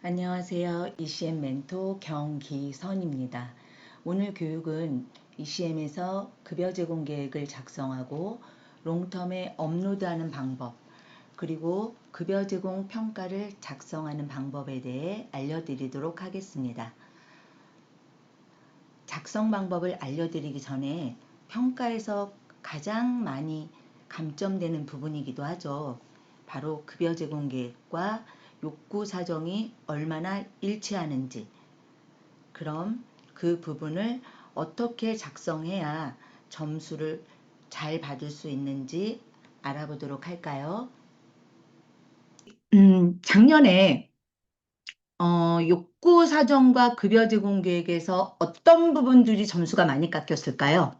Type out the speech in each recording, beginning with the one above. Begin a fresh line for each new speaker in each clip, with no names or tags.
안녕하세요. ECM 멘토 경기선입니다. 오늘 교육은 ECM에서 급여 제공 계획을 작성하고 롱텀에 업로드하는 방법, 그리고 급여 제공 평가를 작성하는 방법에 대해 알려드리도록 하겠습니다. 작성 방법을 알려드리기 전에 평가에서 가장 많이 감점되는 부분이기도 하죠. 바로 급여 제공 계획과 욕구 사정이 얼마나 일치하는지, 그럼 그 부분을 어떻게 작성해야 점수를 잘 받을 수 있는지 알아보도록 할까요? 작년에 욕구 사정과 급여 제공 계획에서 어떤 부분들이 점수가 많이 깎였을까요?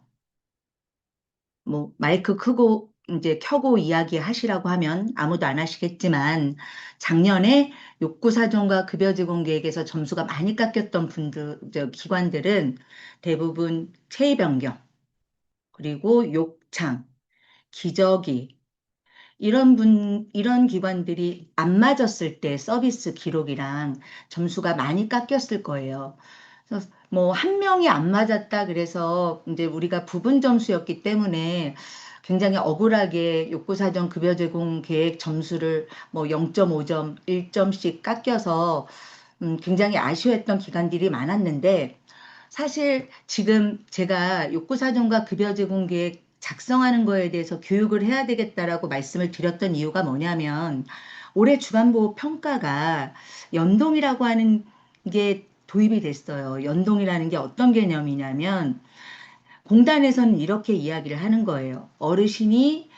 뭐 마이크 크고 이제 켜고 이야기하시라고 하면 아무도 안 하시겠지만, 작년에 욕구 사정과 급여 제공 계획에서 점수가 많이 깎였던 기관들은 대부분 체의 변경, 그리고 욕창, 기저귀, 이런 기관들이 안 맞았을 때 서비스 기록이랑 점수가 많이 깎였을 거예요. 그래서 뭐 한 명이 안 맞았다 그래서 이제 우리가 부분 점수였기 때문에 굉장히 억울하게 욕구사정 급여 제공 계획 점수를 뭐 0.5점, 1점씩 깎여서 굉장히 아쉬워했던 기관들이 많았는데, 사실 지금 제가 욕구사정과 급여 제공 계획 작성하는 거에 대해서 교육을 해야 되겠다라고 말씀을 드렸던 이유가 뭐냐면, 올해 주간보호 평가가 연동이라고 하는 게 도입이 됐어요. 연동이라는 게 어떤 개념이냐면, 공단에서는 이렇게 이야기를 하는 거예요. 어르신이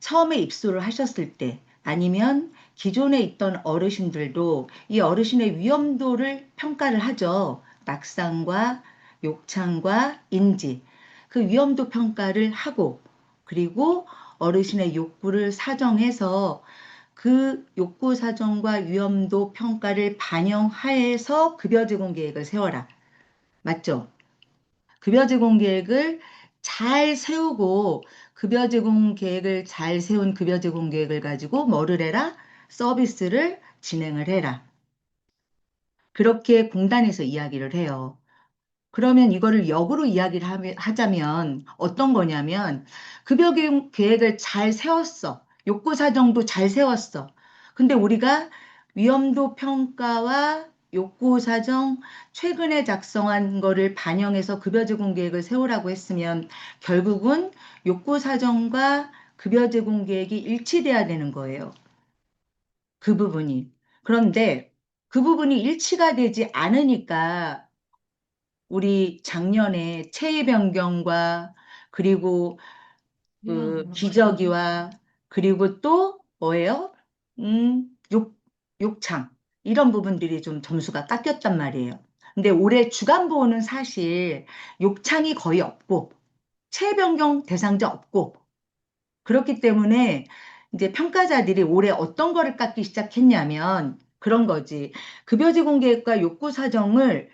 처음에 입소를 하셨을 때, 아니면 기존에 있던 어르신들도 이 어르신의 위험도를 평가를 하죠. 낙상과 욕창과 인지. 그 위험도 평가를 하고, 그리고 어르신의 욕구를 사정해서 그 욕구 사정과 위험도 평가를 반영하여서 급여 제공 계획을 세워라. 맞죠? 급여 제공 계획을 잘 세우고, 급여 제공 계획을 잘 세운 급여 제공 계획을 가지고 뭐를 해라? 서비스를 진행을 해라. 그렇게 공단에서 이야기를 해요. 그러면 이거를 역으로 이야기를 하자면 어떤 거냐면, 급여 계획을 잘 세웠어. 욕구 사정도 잘 세웠어. 근데 우리가 위험도 평가와 욕구 사정 최근에 작성한 거를 반영해서 급여 제공 계획을 세우라고 했으면, 결국은 욕구 사정과 급여 제공 계획이 일치돼야 되는 거예요. 그 부분이. 그런데 그 부분이 일치가 되지 않으니까 우리 작년에 체위 변경과, 그리고 그 기저귀와, 그리고 또 뭐예요? 욕창, 이런 부분들이 좀 점수가 깎였단 말이에요. 근데 올해 주간 보호는 사실 욕창이 거의 없고 체위 변경 대상자 없고, 그렇기 때문에 이제 평가자들이 올해 어떤 거를 깎기 시작했냐면 그런 거지. 급여 제공 계획과 욕구 사정을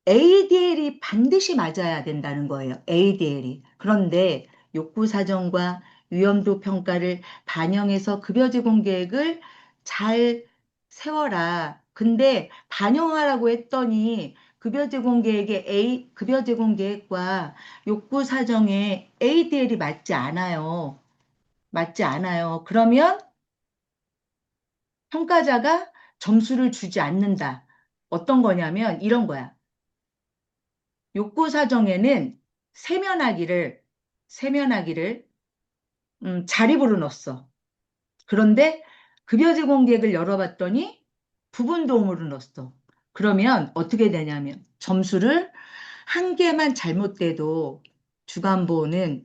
ADL이 반드시 맞아야 된다는 거예요. ADL이. 그런데 욕구 사정과 위험도 평가를 반영해서 급여 제공 계획을 잘 세워라. 근데 반영하라고 했더니 급여 제공 계획과 욕구 사정에 ADL이 맞지 않아요. 맞지 않아요. 그러면 평가자가 점수를 주지 않는다. 어떤 거냐면 이런 거야. 욕구 사정에는 세면하기를 세면하기를 자립으로 넣었어. 그런데 급여 제공 계획을 열어봤더니 부분 도움으로 넣었어. 그러면 어떻게 되냐면 점수를 한 개만 잘못돼도 주간보호는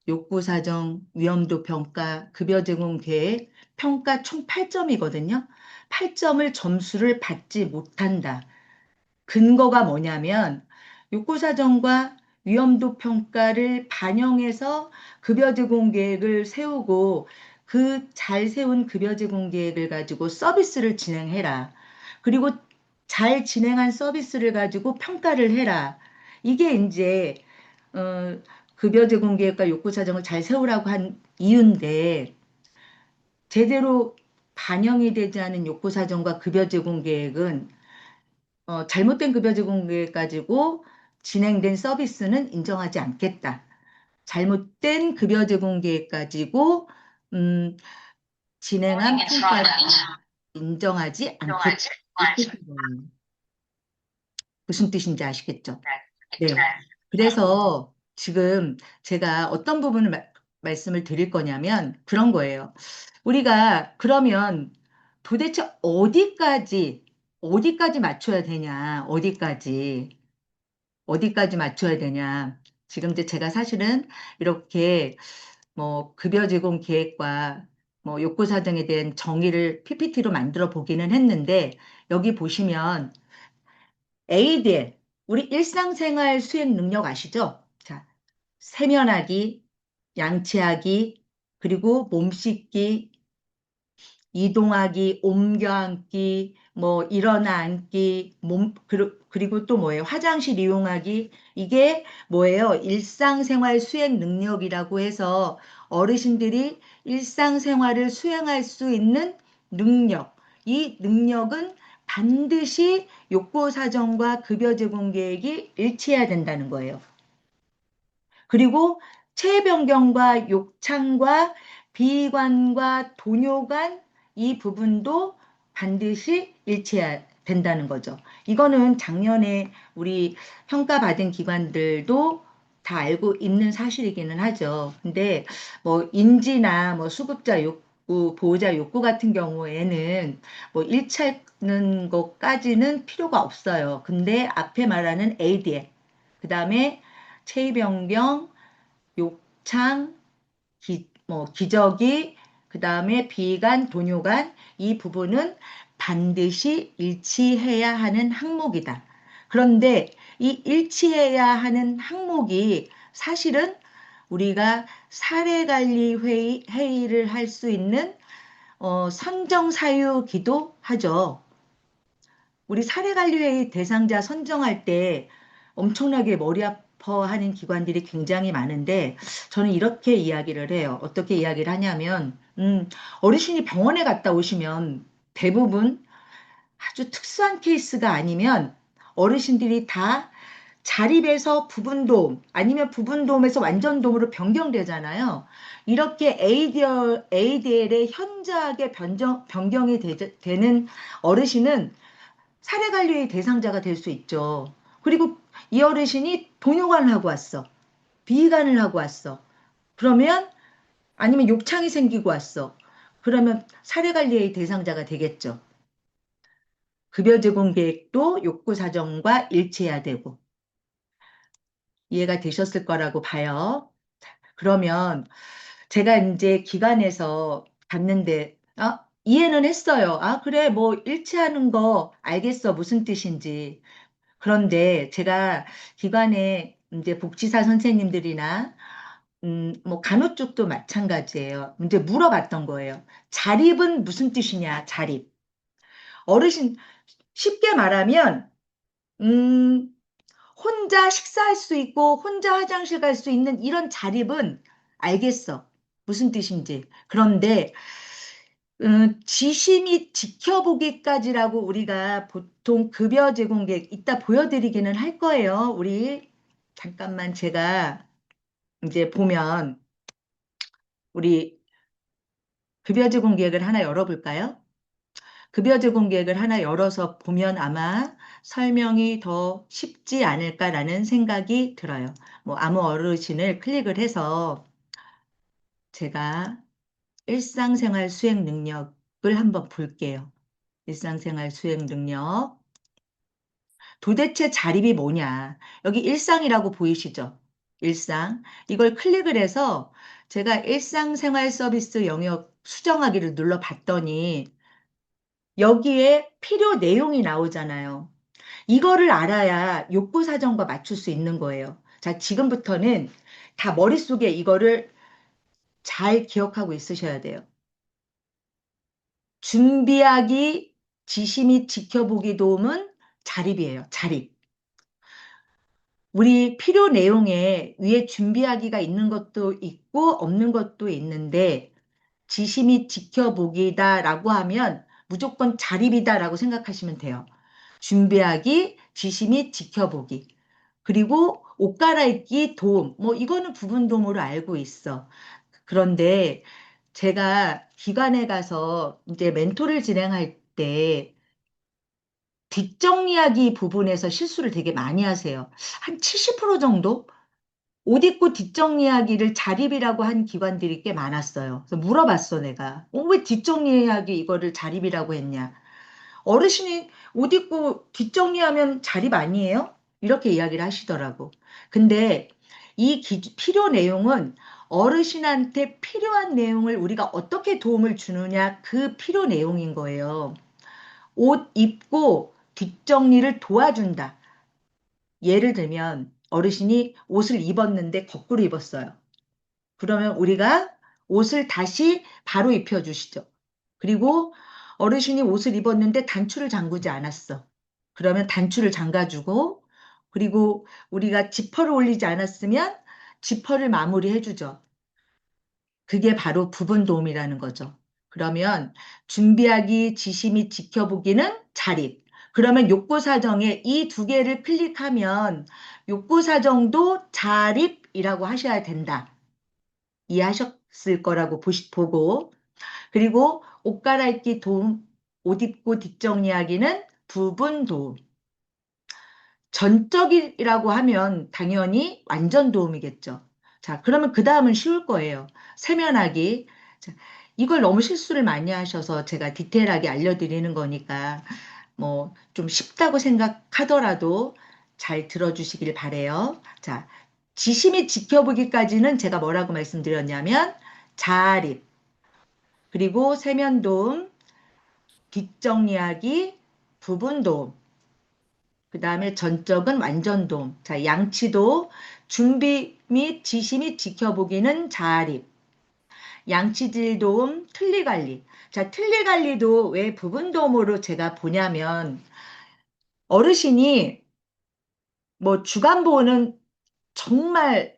욕구 사정, 위험도 평가, 급여 제공 계획, 평가 총 8점이거든요. 8점을 점수를 받지 못한다. 근거가 뭐냐면 욕구사정과 위험도 평가를 반영해서 급여 제공 계획을 세우고, 그 잘 세운 급여 제공 계획을 가지고 서비스를 진행해라. 그리고 잘 진행한 서비스를 가지고 평가를 해라. 이게 이제 어, 급여 제공 계획과 욕구 사정을 잘 세우라고 한 이유인데, 제대로 반영이 되지 않은 욕구 사정과 급여 제공 계획은 잘못된 급여 제공 계획 가지고 진행된 서비스는 인정하지 않겠다. 잘못된 급여 제공 계획 가지고 음, 진행한 평가를 인정하지 않겠다. 이 뜻이거든요. 무슨 뜻인지 아시겠죠? 네. 그래서 지금 제가 어떤 부분을 말씀을 드릴 거냐면 그런 거예요. 우리가 그러면 도대체 어디까지 맞춰야 되냐, 어디까지 맞춰야 되냐. 지금 이제 제가 사실은 이렇게 뭐 급여 제공 계획과 뭐 욕구 사정에 대한 정의를 PPT로 만들어 보기는 했는데 여기 보시면 ADL, 우리 일상생활 수행 능력 아시죠? 자, 세면하기, 양치하기, 그리고 몸 씻기, 이동하기, 옮겨 앉기, 뭐 일어나 앉기, 그리고 또 뭐예요? 화장실 이용하기. 이게 뭐예요? 일상생활 수행 능력이라고 해서 어르신들이 일상생활을 수행할 수 있는 능력. 이 능력은 반드시 욕구 사정과 급여 제공 계획이 일치해야 된다는 거예요. 그리고 체변경과 욕창과 비관과 도뇨관 이 부분도 반드시 일치해야 된다는 거죠. 이거는 작년에 우리 평가받은 기관들도 다 알고 있는 사실이기는 하죠. 근데 뭐 인지나 뭐 수급자 욕구, 보호자 욕구 같은 경우에는 뭐 일치하는 것까지는 필요가 없어요. 근데 앞에 말하는 ADL, 그 다음에 체위변경, 욕창, 기저귀, 그 다음에 비관, 돈요관 이 부분은 반드시 일치해야 하는 항목이다. 그런데 이 일치해야 하는 항목이 사실은 우리가 회의를 할 수 있는 선정사유기도 하죠. 우리 사례관리회의 대상자 선정할 때 엄청나게 머리 아파하는 기관들이 굉장히 많은데 저는 이렇게 이야기를 해요. 어떻게 이야기를 하냐면 어르신이 병원에 갔다 오시면 대부분 아주 특수한 케이스가 아니면 어르신들이 다 자립에서 부분도움 아니면 부분도움에서 완전도움으로 변경되잖아요. 이렇게 ADL의 현저하게 변경이 되는 어르신은 사례관리의 대상자가 될 수 있죠. 그리고 이 어르신이 동요관을 하고 왔어. 비관을 하고 왔어. 그러면 아니면 욕창이 생기고 왔어. 그러면 사례관리의 대상자가 되겠죠. 급여 제공 계획도 욕구 사정과 일치해야 되고 이해가 되셨을 거라고 봐요. 그러면 제가 이제 기관에서 갔는데 이해는 했어요. 아, 그래, 뭐 일치하는 거 알겠어. 무슨 뜻인지. 그런데 제가 기관에 이제 복지사 선생님들이나 뭐 간호 쪽도 마찬가지예요. 이제 물어봤던 거예요. 자립은 무슨 뜻이냐? 자립. 어르신 쉽게 말하면 음, 혼자 식사할 수 있고 혼자 화장실 갈 수 있는 이런 자립은 알겠어. 무슨 뜻인지. 그런데 지시 및 지켜보기까지라고 우리가 보통 급여 제공 계획 이따 보여드리기는 할 거예요. 우리 잠깐만 제가 이제 보면 우리 급여 제공 계획을 하나 열어볼까요? 급여 제공 계획을 하나 열어서 보면 아마 설명이 더 쉽지 않을까라는 생각이 들어요. 뭐 아무 어르신을 클릭을 해서 제가 일상생활 수행 능력을 한번 볼게요. 일상생활 수행 능력. 도대체 자립이 뭐냐? 여기 일상이라고 보이시죠? 일상. 이걸 클릭을 해서 제가 일상생활 서비스 영역 수정하기를 눌러봤더니 여기에 필요 내용이 나오잖아요. 이거를 알아야 욕구 사정과 맞출 수 있는 거예요. 자, 지금부터는 다 머릿속에 이거를 잘 기억하고 있으셔야 돼요. 준비하기, 지시 및 지켜보기 도움은 자립이에요. 자립. 우리 필요 내용에 위에 준비하기가 있는 것도 있고 없는 것도 있는데 지시 및 지켜보기다라고 하면 무조건 자립이다라고 생각하시면 돼요. 준비하기, 지시 및 지켜보기. 그리고 옷 갈아입기, 도움. 뭐 이거는 부분 도움으로 알고 있어. 그런데 제가 기관에 가서 이제 멘토를 진행할 때 뒷정리하기 부분에서 실수를 되게 많이 하세요. 한 70% 정도? 옷 입고 뒷정리하기를 자립이라고 한 기관들이 꽤 많았어요. 그래서 물어봤어, 내가. 왜 뒷정리하기 이거를 자립이라고 했냐? 어르신이 옷 입고 뒷정리하면 자립 아니에요? 이렇게 이야기를 하시더라고. 근데 이 필요 내용은 어르신한테 필요한 내용을 우리가 어떻게 도움을 주느냐 그 필요 내용인 거예요. 옷 입고 뒷정리를 도와준다. 예를 들면 어르신이 옷을 입었는데 거꾸로 입었어요. 그러면 우리가 옷을 다시 바로 입혀주시죠. 그리고 어르신이 옷을 입었는데 단추를 잠그지 않았어. 그러면 단추를 잠가주고, 그리고 우리가 지퍼를 올리지 않았으면 지퍼를 마무리해주죠. 그게 바로 부분 도움이라는 거죠. 그러면 준비하기, 지시 및 지켜보기는 자립. 그러면 욕구 사정에 이 두 개를 클릭하면 욕구 사정도 자립이라고 하셔야 된다. 이해하셨을 거라고 보고, 그리고 옷 갈아입기 도움, 옷 입고 뒷정리하기는 부분 도움. 전적이라고 하면 당연히 완전 도움이겠죠. 자, 그러면 그 다음은 쉬울 거예요. 세면하기. 자, 이걸 너무 실수를 많이 하셔서 제가 디테일하게 알려드리는 거니까 뭐 좀 쉽다고 생각하더라도 잘 들어주시길 바래요. 자, 지시 및 지켜보기까지는 제가 뭐라고 말씀드렸냐면 자립, 그리고 세면도움, 뒷정리하기, 부분도움, 그 다음에 전적은 완전도움. 자, 양치도 준비 및 지시 및 지켜보기는 자립, 양치질 도움, 틀니 관리. 자, 틀니 관리도 왜 부분도움으로 제가 보냐면 어르신이 뭐 주간보호는 정말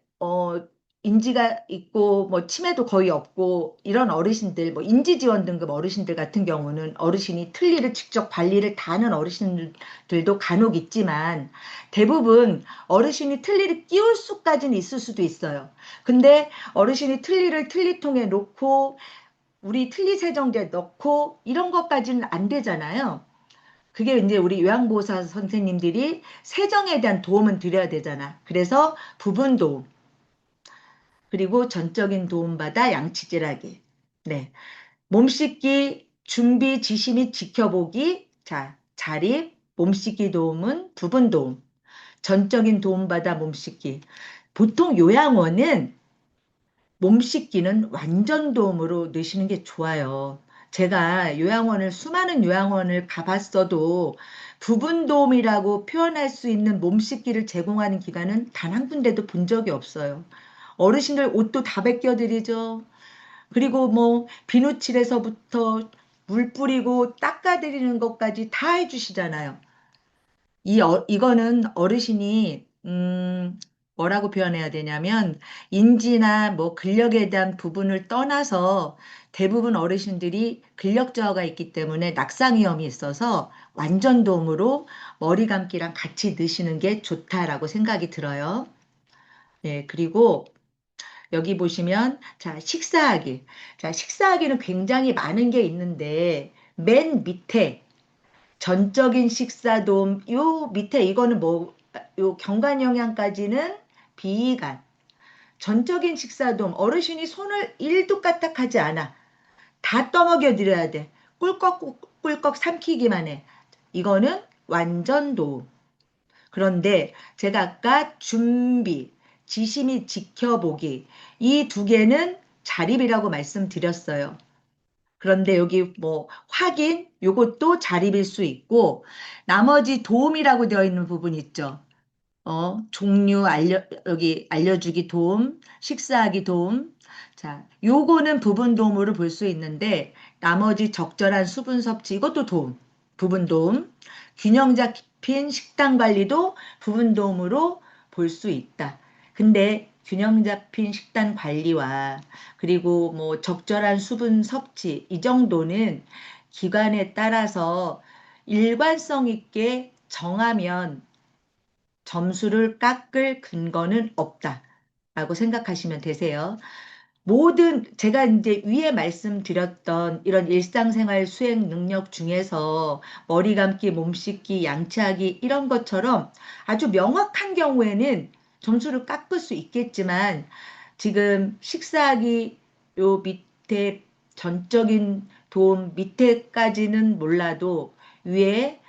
인지가 있고 뭐 치매도 거의 없고 이런 어르신들 뭐 인지지원 등급 어르신들 같은 경우는 어르신이 틀니를 직접 관리를 다 하는 어르신들도 간혹 있지만 대부분 어르신이 틀니를 끼울 수까지는 있을 수도 있어요. 근데 어르신이 틀니를 틀니통에 놓고 우리 틀니 세정제 넣고 이런 것까지는 안 되잖아요. 그게 이제 우리 요양보호사 선생님들이 세정에 대한 도움은 드려야 되잖아. 그래서 부분 도움, 그리고 전적인 도움받아 양치질하기. 네. 몸 씻기, 준비, 지시 및 지켜보기. 자, 자립, 몸 씻기 도움은 부분 도움. 전적인 도움받아 몸 씻기. 보통 요양원은 몸 씻기는 완전 도움으로 넣으시는 게 좋아요. 제가 수많은 요양원을 가봤어도 부분 도움이라고 표현할 수 있는 몸 씻기를 제공하는 기관은 단 한 군데도 본 적이 없어요. 어르신들 옷도 다 벗겨드리죠. 그리고 뭐 비누칠에서부터 물 뿌리고 닦아드리는 것까지 다 해주시잖아요. 이거는 어르신이, 뭐라고 표현해야 되냐면, 인지나 뭐 근력에 대한 부분을 떠나서 대부분 어르신들이 근력 저하가 있기 때문에 낙상 위험이 있어서 완전 도움으로 머리 감기랑 같이 넣으시는 게 좋다라고 생각이 들어요. 네, 그리고 여기 보시면, 자, 식사하기. 자, 식사하기는 굉장히 많은 게 있는데, 맨 밑에 전적인 식사도움, 요 밑에 이거는 뭐, 요 경관 영양까지는 비관. 전적인 식사도움, 어르신이 손을 1도 까딱하지 않아. 다 떠먹여 드려야 돼. 꿀꺽꿀꺽 삼키기만 해. 이거는 완전 도움. 그런데 제가 아까 준비, 지시 및 지켜보기, 이 두 개는 자립이라고 말씀드렸어요. 그런데 여기 뭐 확인, 요것도 자립일 수 있고, 나머지 도움이라고 되어 있는 부분 있죠. 여기 알려주기 도움, 식사하기 도움. 자, 요거는 부분 도움으로 볼 수 있는데, 나머지 적절한 수분 섭취, 이것도 도움, 부분 도움. 균형 잡힌 식단 관리도 부분 도움으로 볼 수 있다. 근데 균형 잡힌 식단 관리와 그리고 뭐 적절한 수분 섭취 이 정도는 기관에 따라서 일관성 있게 정하면 점수를 깎을 근거는 없다라고 생각하시면 되세요. 모든 제가 이제 위에 말씀드렸던 이런 일상생활 수행 능력 중에서 머리 감기, 몸 씻기, 양치하기 이런 것처럼 아주 명확한 경우에는 점수를 깎을 수 있겠지만 지금 식사하기 요 밑에 전적인 도움 밑에까지는 몰라도 위에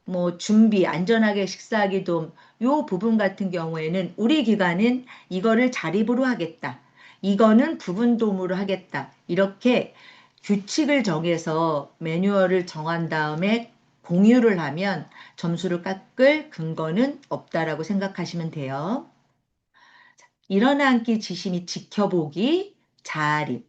뭐 준비, 안전하게 식사하기 도움 요 부분 같은 경우에는 우리 기관은 이거를 자립으로 하겠다. 이거는 부분 도움으로 하겠다. 이렇게 규칙을 정해서 매뉴얼을 정한 다음에 공유를 하면 점수를 깎을 근거는 없다라고 생각하시면 돼요. 일어나 앉기 지시 및 지켜보기, 자립,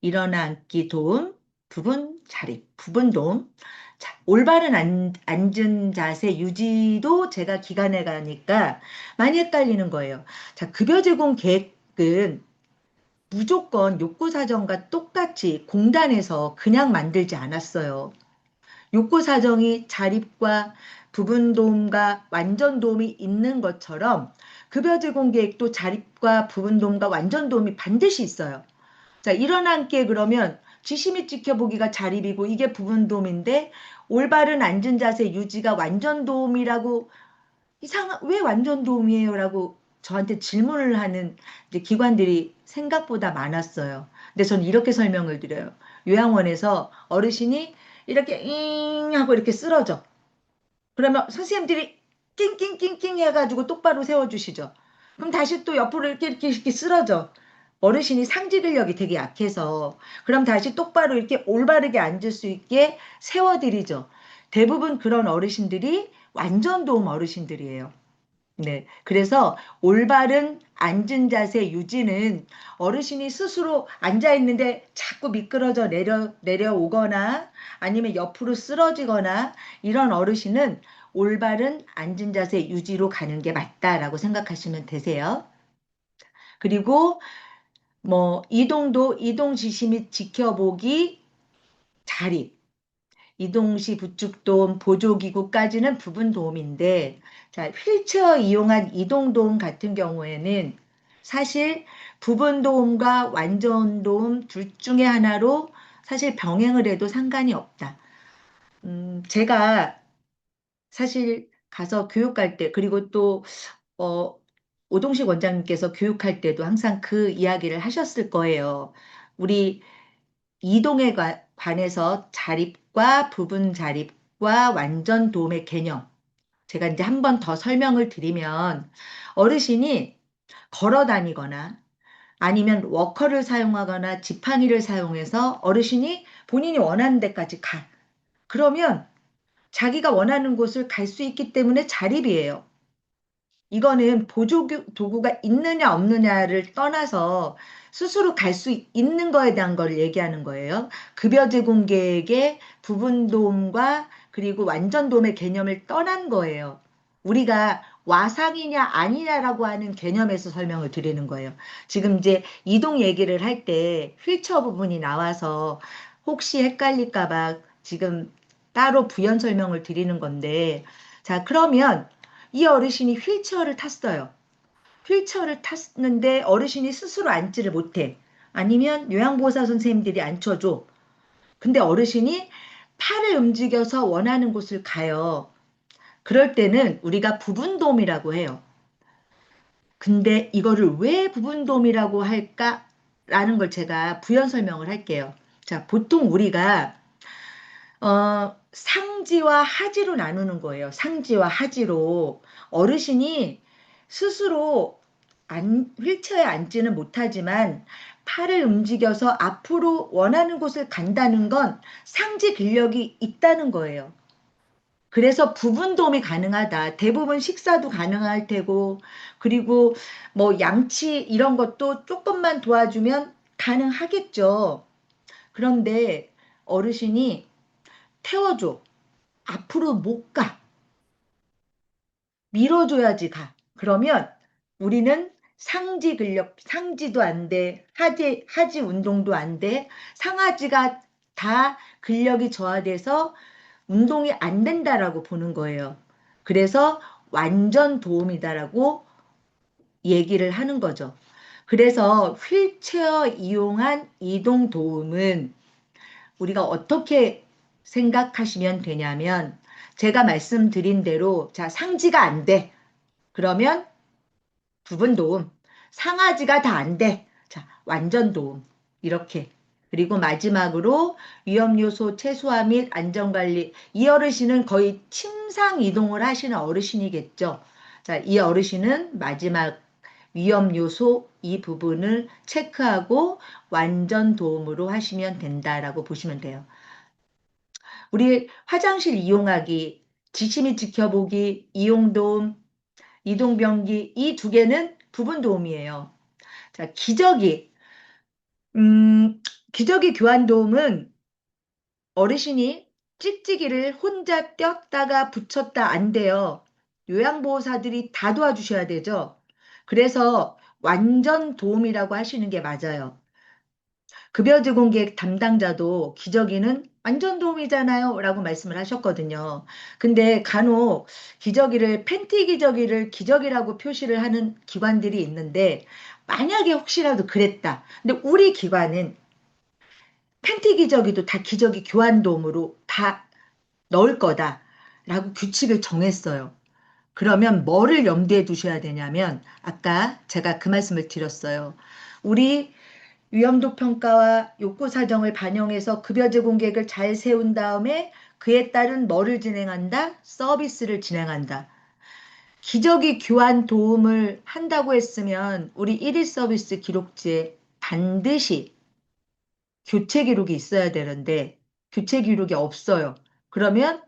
일어나 앉기 도움, 부분 자립, 부분 도움. 자, 올바른 앉은 자세 유지도 제가 기간에 가니까 많이 헷갈리는 거예요. 자, 급여 제공 계획은 무조건 욕구 사정과 똑같이 공단에서 그냥 만들지 않았어요. 욕구 사정이 자립과 부분 도움과 완전 도움이 있는 것처럼 급여 제공 계획도 자립과 부분 도움과 완전 도움이 반드시 있어요. 자, 일어남께 그러면 지시 및 지켜보기가 자립이고 이게 부분 도움인데 올바른 앉은 자세 유지가 완전 도움이라고 왜 완전 도움이에요? 라고 저한테 질문을 하는 이제 기관들이 생각보다 많았어요. 근데 저는 이렇게 설명을 드려요. 요양원에서 어르신이 이렇게 잉 하고 이렇게 쓰러져. 그러면 선생님들이 낑낑낑낑 해가지고 똑바로 세워주시죠. 그럼 다시 또 옆으로 이렇게 쓰러져. 어르신이 상지 근력이 되게 약해서 그럼 다시 똑바로 이렇게 올바르게 앉을 수 있게 세워드리죠. 대부분 그런 어르신들이 완전 도움 어르신들이에요. 네. 그래서 올바른 앉은 자세 유지는 어르신이 스스로 앉아 있는데 자꾸 미끄러져 내려오거나 아니면 옆으로 쓰러지거나 이런 어르신은 올바른 앉은 자세 유지로 가는 게 맞다라고 생각하시면 되세요. 그리고 뭐 이동도 이동 지시 및 지켜보기 자립. 이동시 부축도움, 보조기구까지는 부분 도움인데, 자, 휠체어 이용한 이동도움 같은 경우에는 사실 부분 도움과 완전 도움 둘 중에 하나로 사실 병행을 해도 상관이 없다. 제가 사실 가서 교육할 때, 그리고 또, 오동식 원장님께서 교육할 때도 항상 그 이야기를 하셨을 거예요. 우리 이동에 관해서 자립과 부분 자립과 완전 도움의 개념. 제가 이제 한 번 더 설명을 드리면 어르신이 걸어 다니거나 아니면 워커를 사용하거나 지팡이를 사용해서 어르신이 본인이 원하는 데까지 가. 그러면 자기가 원하는 곳을 갈 수 있기 때문에 자립이에요. 이거는 보조 도구가 있느냐 없느냐를 떠나서 스스로 갈 수 있는 거에 대한 걸 얘기하는 거예요. 급여 제공 계획의 부분 도움과 그리고 완전 도움의 개념을 떠난 거예요. 우리가 와상이냐 아니냐라고 하는 개념에서 설명을 드리는 거예요. 지금 이제 이동 얘기를 할 때 휠체어 부분이 나와서 혹시 헷갈릴까 봐 지금 따로 부연 설명을 드리는 건데 자, 그러면 이 어르신이 휠체어를 탔어요. 휠체어를 탔는데 어르신이 스스로 앉지를 못해. 아니면 요양보호사 선생님들이 앉혀줘. 근데 어르신이 팔을 움직여서 원하는 곳을 가요. 그럴 때는 우리가 부분돔이라고 해요. 근데 이거를 왜 부분돔이라고 할까라는 걸 제가 부연 설명을 할게요. 자, 보통 우리가 상지와 하지로 나누는 거예요. 상지와 하지로. 어르신이 스스로 휠체어에 앉지는 못하지만 팔을 움직여서 앞으로 원하는 곳을 간다는 건 상지 근력이 있다는 거예요. 그래서 부분 도움이 가능하다. 대부분 식사도 가능할 테고, 그리고 뭐 양치 이런 것도 조금만 도와주면 가능하겠죠. 그런데 어르신이 태워줘. 앞으로 못 가. 밀어줘야지 가. 그러면 우리는 상지 근력, 상지도 안 돼. 하지 운동도 안 돼. 상하지가 다 근력이 저하돼서 운동이 안 된다라고 보는 거예요. 그래서 완전 도움이다라고 얘기를 하는 거죠. 그래서 휠체어 이용한 이동 도움은 우리가 어떻게 생각하시면 되냐면 제가 말씀드린 대로 자, 상지가 안 돼. 그러면 부분 도움. 상하지가 다 안 돼. 자, 완전 도움. 이렇게. 그리고 마지막으로 위험 요소 최소화 및 안전관리. 이 어르신은 거의 침상 이동을 하시는 어르신이겠죠. 자, 이 어르신은 마지막 위험 요소 이 부분을 체크하고 완전 도움으로 하시면 된다라고 보시면 돼요. 우리 화장실 이용하기, 지침이 지켜보기, 이용도움, 이동병기 이 두 개는 부분 도움이에요. 자, 기저귀. 기저귀 교환 도움은 어르신이 찍찍이를 혼자 뗐다가 붙였다 안 돼요. 요양보호사들이 다 도와주셔야 되죠. 그래서 완전 도움이라고 하시는 게 맞아요. 급여 제공계획 담당자도 기저귀는 완전 도움이잖아요 라고 말씀을 하셨거든요. 근데 간혹 기저귀를 팬티 기저귀를 기저귀라고 표시를 하는 기관들이 있는데 만약에 혹시라도 그랬다. 근데 우리 기관은 팬티 기저귀도 다 기저귀 교환 도움으로 다 넣을 거다라고 규칙을 정했어요. 그러면 뭐를 염두에 두셔야 되냐면 아까 제가 그 말씀을 드렸어요. 우리 위험도 평가와 욕구 사정을 반영해서 급여 제공 계획을 잘 세운 다음에 그에 따른 뭐를 진행한다? 서비스를 진행한다. 기저귀 교환 도움을 한다고 했으면 우리 1일 서비스 기록지에 반드시 교체 기록이 있어야 되는데 교체 기록이 없어요. 그러면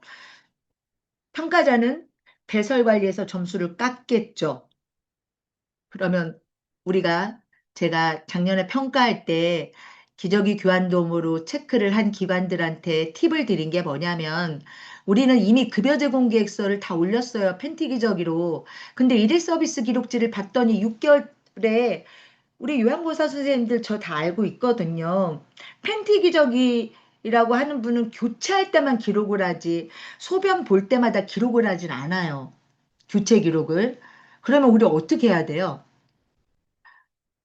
평가자는 배설 관리에서 점수를 깎겠죠. 그러면 제가 작년에 평가할 때 기저귀 교환도움으로 체크를 한 기관들한테 팁을 드린 게 뭐냐면 우리는 이미 급여 제공 계획서를 다 올렸어요. 팬티 기저귀로. 근데 일일 서비스 기록지를 봤더니 6개월에 우리 요양보호사 선생님들 저 다 알고 있거든요. 팬티 기저귀라고 하는 분은 교체할 때만 기록을 하지 소변 볼 때마다 기록을 하진 않아요. 교체 기록을. 그러면 우리 어떻게 해야 돼요?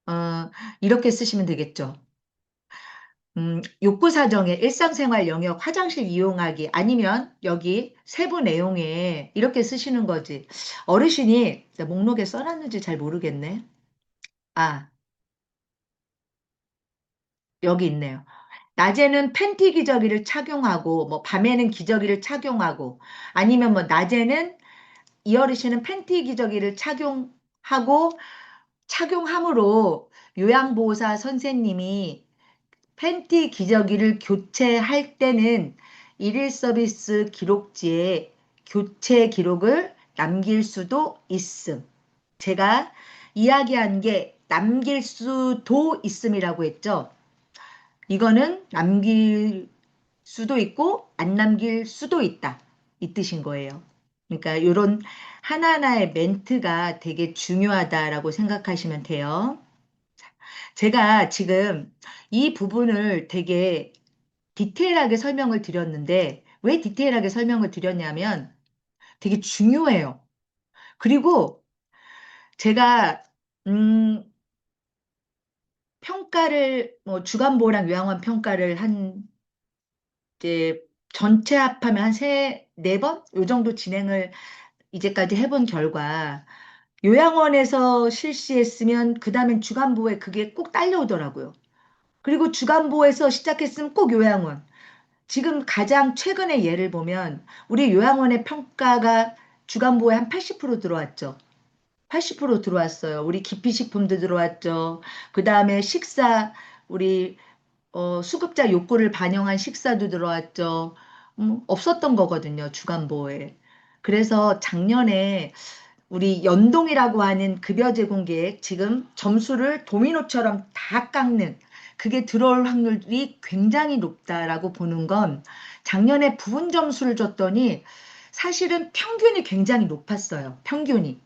어, 이렇게 쓰시면 되겠죠. 욕구 사정의 일상생활 영역 화장실 이용하기 아니면 여기 세부 내용에 이렇게 쓰시는 거지. 어르신이 목록에 써놨는지 잘 모르겠네. 아, 여기 있네요. 낮에는 팬티 기저귀를 착용하고 뭐 밤에는 기저귀를 착용하고 아니면 뭐 낮에는 이 어르신은 팬티 기저귀를 착용하고 착용함으로 요양보호사 선생님이 팬티 기저귀를 교체할 때는 일일 서비스 기록지에 교체 기록을 남길 수도 있음. 제가 이야기한 게 남길 수도 있음이라고 했죠. 이거는 남길 수도 있고 안 남길 수도 있다. 이 뜻인 거예요. 그러니까 이런 하나하나의 멘트가 되게 중요하다라고 생각하시면 돼요. 제가 지금 이 부분을 되게 디테일하게 설명을 드렸는데 왜 디테일하게 설명을 드렸냐면 되게 중요해요. 그리고 제가 평가를 뭐 주간보호랑 요양원 평가를 한 이제 전체 합하면 한 네 번? 요 정도 진행을 이제까지 해본 결과 요양원에서 실시했으면 그 다음엔 주간보호에 그게 꼭 딸려오더라고요. 그리고 주간보호에서 시작했으면 꼭 요양원. 지금 가장 최근의 예를 보면 우리 요양원의 평가가 주간보호에 한 80% 들어왔죠. 80% 들어왔어요. 우리 기피식품도 들어왔죠. 그 다음에 식사, 우리 수급자 욕구를 반영한 식사도 들어왔죠. 없었던 거거든요. 주간보호에. 그래서 작년에 우리 연동이라고 하는 급여 제공 계획 지금 점수를 도미노처럼 다 깎는 그게 들어올 확률이 굉장히 높다라고 보는 건 작년에 부분 점수를 줬더니 사실은 평균이 굉장히 높았어요. 평균이.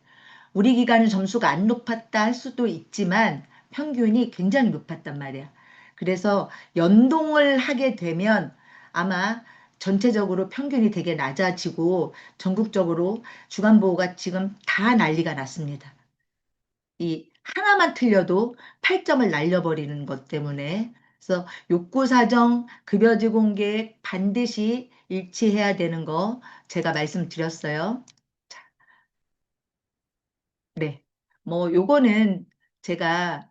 우리 기관은 점수가 안 높았다 할 수도 있지만 평균이 굉장히 높았단 말이야. 그래서 연동을 하게 되면 아마 전체적으로 평균이 되게 낮아지고 전국적으로 주간보호가 지금 다 난리가 났습니다. 이 하나만 틀려도 8점을 날려버리는 것 때문에. 그래서 욕구사정, 급여지공 계획 반드시 일치해야 되는 거 제가 말씀드렸어요. 네. 뭐 요거는 제가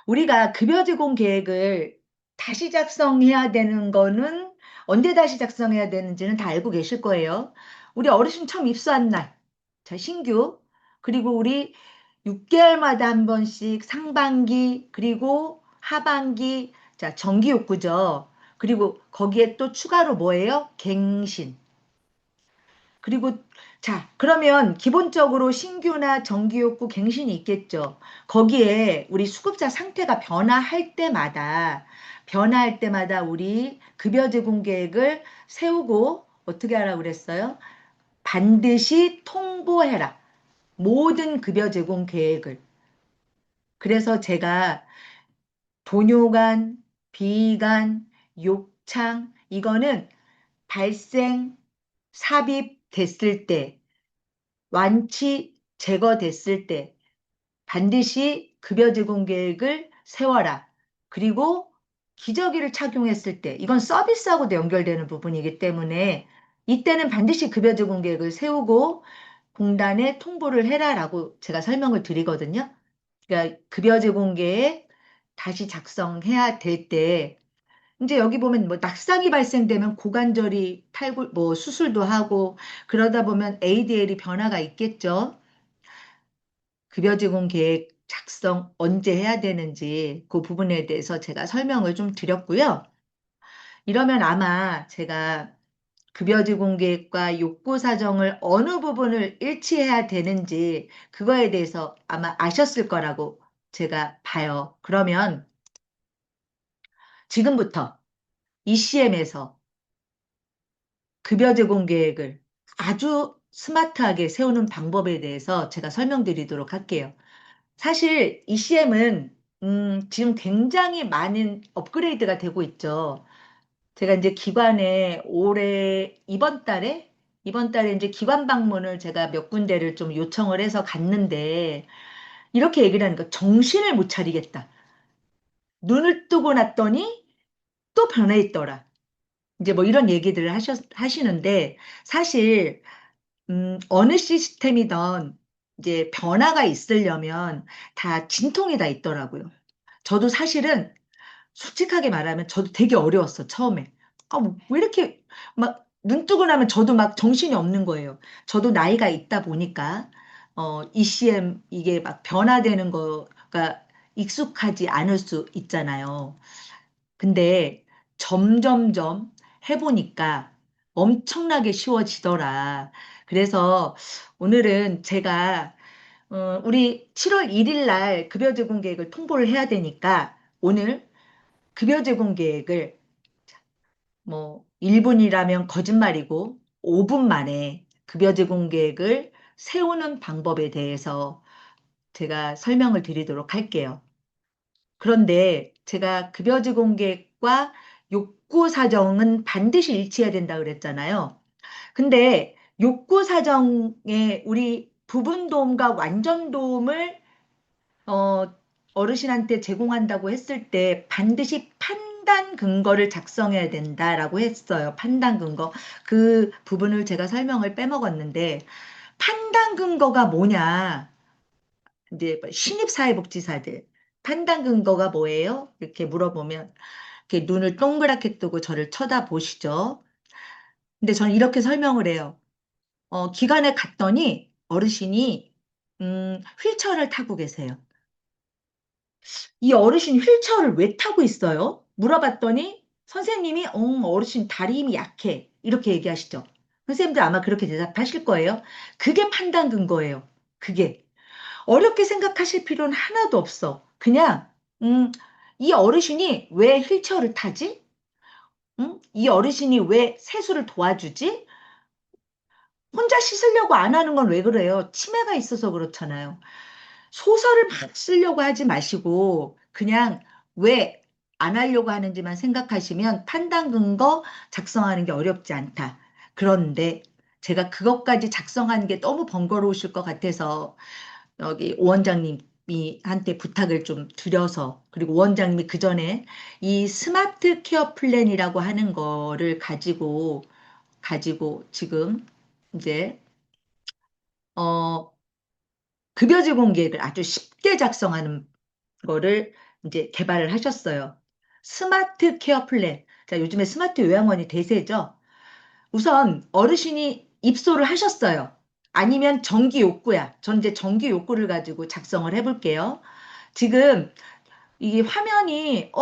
우리가 급여 제공 계획을 다시 작성해야 되는 거는 언제 다시 작성해야 되는지는 다 알고 계실 거예요. 우리 어르신 처음 입수한 날, 자, 신규, 그리고 우리 6개월마다 한 번씩 상반기, 그리고 하반기, 자, 정기 욕구죠. 그리고 거기에 또 추가로 뭐예요? 갱신. 그리고 자, 그러면 기본적으로 신규나 정기욕구 갱신이 있겠죠. 거기에 우리 수급자 상태가 변화할 때마다 우리 급여 제공 계획을 세우고 어떻게 하라고 그랬어요? 반드시 통보해라. 모든 급여 제공 계획을. 그래서 제가 돈요간, 비간, 욕창 이거는 발생 삽입됐을 때 완치 제거됐을 때 반드시 급여 제공 계획을 세워라. 그리고 기저귀를 착용했을 때 이건 서비스하고도 연결되는 부분이기 때문에 이때는 반드시 급여 제공 계획을 세우고 공단에 통보를 해라라고 제가 설명을 드리거든요. 그러니까 급여 제공 계획 다시 작성해야 될 때 이제 여기 보면 뭐 낙상이 발생되면 고관절이 탈골 뭐 수술도 하고 그러다 보면 ADL이 변화가 있겠죠. 급여 제공 계획 작성 언제 해야 되는지 그 부분에 대해서 제가 설명을 좀 드렸고요. 이러면 아마 제가 급여 제공 계획과 욕구 사정을 어느 부분을 일치해야 되는지 그거에 대해서 아마 아셨을 거라고 제가 봐요. 그러면 지금부터 ECM에서 급여 제공 계획을 아주 스마트하게 세우는 방법에 대해서 제가 설명드리도록 할게요. 사실 ECM은 지금 굉장히 많은 업그레이드가 되고 있죠. 제가 이제 기관에 올해 이번 달에 이제 기관 방문을 제가 몇 군데를 좀 요청을 해서 갔는데 이렇게 얘기를 하는 거 정신을 못 차리겠다. 눈을 뜨고 났더니 또 변해 있더라. 이제 뭐 이런 얘기들을 하시는데 사실 어느 시스템이든 이제 변화가 있으려면 다 진통이 다 있더라고요. 저도 사실은 솔직하게 말하면 저도 되게 어려웠어, 처음에. 아, 뭐왜 이렇게 막 눈 뜨고 나면 저도 막 정신이 없는 거예요. 저도 나이가 있다 보니까, ECM 이게 막 변화되는 거가 익숙하지 않을 수 있잖아요. 근데 점점점 해보니까 엄청나게 쉬워지더라. 그래서 오늘은 제가 우리 7월 1일 날 급여 제공 계획을 통보를 해야 되니까 오늘 급여 제공 계획을 뭐 1분이라면 거짓말이고 5분 만에 급여 제공 계획을 세우는 방법에 대해서 제가 설명을 드리도록 할게요. 그런데 제가 급여 제공 계획과 욕구 사정은 반드시 일치해야 된다 그랬잖아요. 근데 욕구 사정에 우리 부분 도움과 완전 도움을 어, 어르신한테 제공한다고 했을 때 반드시 판단 근거를 작성해야 된다라고 했어요. 판단 근거. 그 부분을 제가 설명을 빼먹었는데 판단 근거가 뭐냐? 이제 신입사회복지사들 판단 근거가 뭐예요? 이렇게 물어보면 이렇게 눈을 동그랗게 뜨고 저를 쳐다보시죠. 근데 저는 이렇게 설명을 해요. 기관에 갔더니 어르신이 휠체어를 타고 계세요. 이 어르신 휠체어를 왜 타고 있어요? 물어봤더니 선생님이 어르신 다리 힘이 약해. 이렇게 얘기하시죠. 선생님들 아마 그렇게 대답하실 거예요. 그게 판단 근거예요. 그게. 어렵게 생각하실 필요는 하나도 없어. 그냥 이 어르신이 왜 휠체어를 타지? 이 어르신이 왜 세수를 도와주지? 혼자 씻으려고 안 하는 건 왜 그래요? 치매가 있어서 그렇잖아요. 소설을 막 쓰려고 하지 마시고 그냥 왜 안 하려고 하는지만 생각하시면 판단 근거 작성하는 게 어렵지 않다. 그런데 제가 그것까지 작성하는 게 너무 번거로우실 것 같아서 여기 원장님이 한테 부탁을 좀 드려서 그리고 원장님이 그 전에 이 스마트 케어 플랜이라고 하는 거를 가지고 지금 이제 어 급여제 공개를 아주 쉽게 작성하는 거를 이제 개발을 하셨어요. 스마트 케어 플랜. 자, 요즘에 스마트 요양원이 대세죠. 우선 어르신이 입소를 하셨어요. 아니면 정기 욕구야. 전 이제 정기 욕구를 가지고 작성을 해볼게요. 지금 이 화면이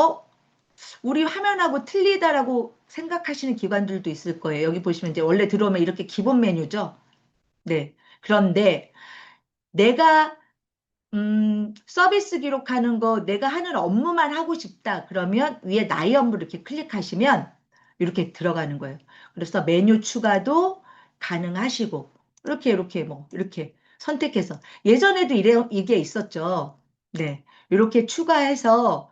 우리 화면하고 틀리다라고 생각하시는 기관들도 있을 거예요. 여기 보시면 이제 원래 들어오면 이렇게 기본 메뉴죠. 네. 그런데 내가 서비스 기록하는 거 내가 하는 업무만 하고 싶다. 그러면 위에 나의 업무 이렇게 클릭하시면 이렇게 들어가는 거예요. 그래서 메뉴 추가도 가능하시고 이렇게 뭐 이렇게 선택해서 예전에도 이게 있었죠. 네. 이렇게 추가해서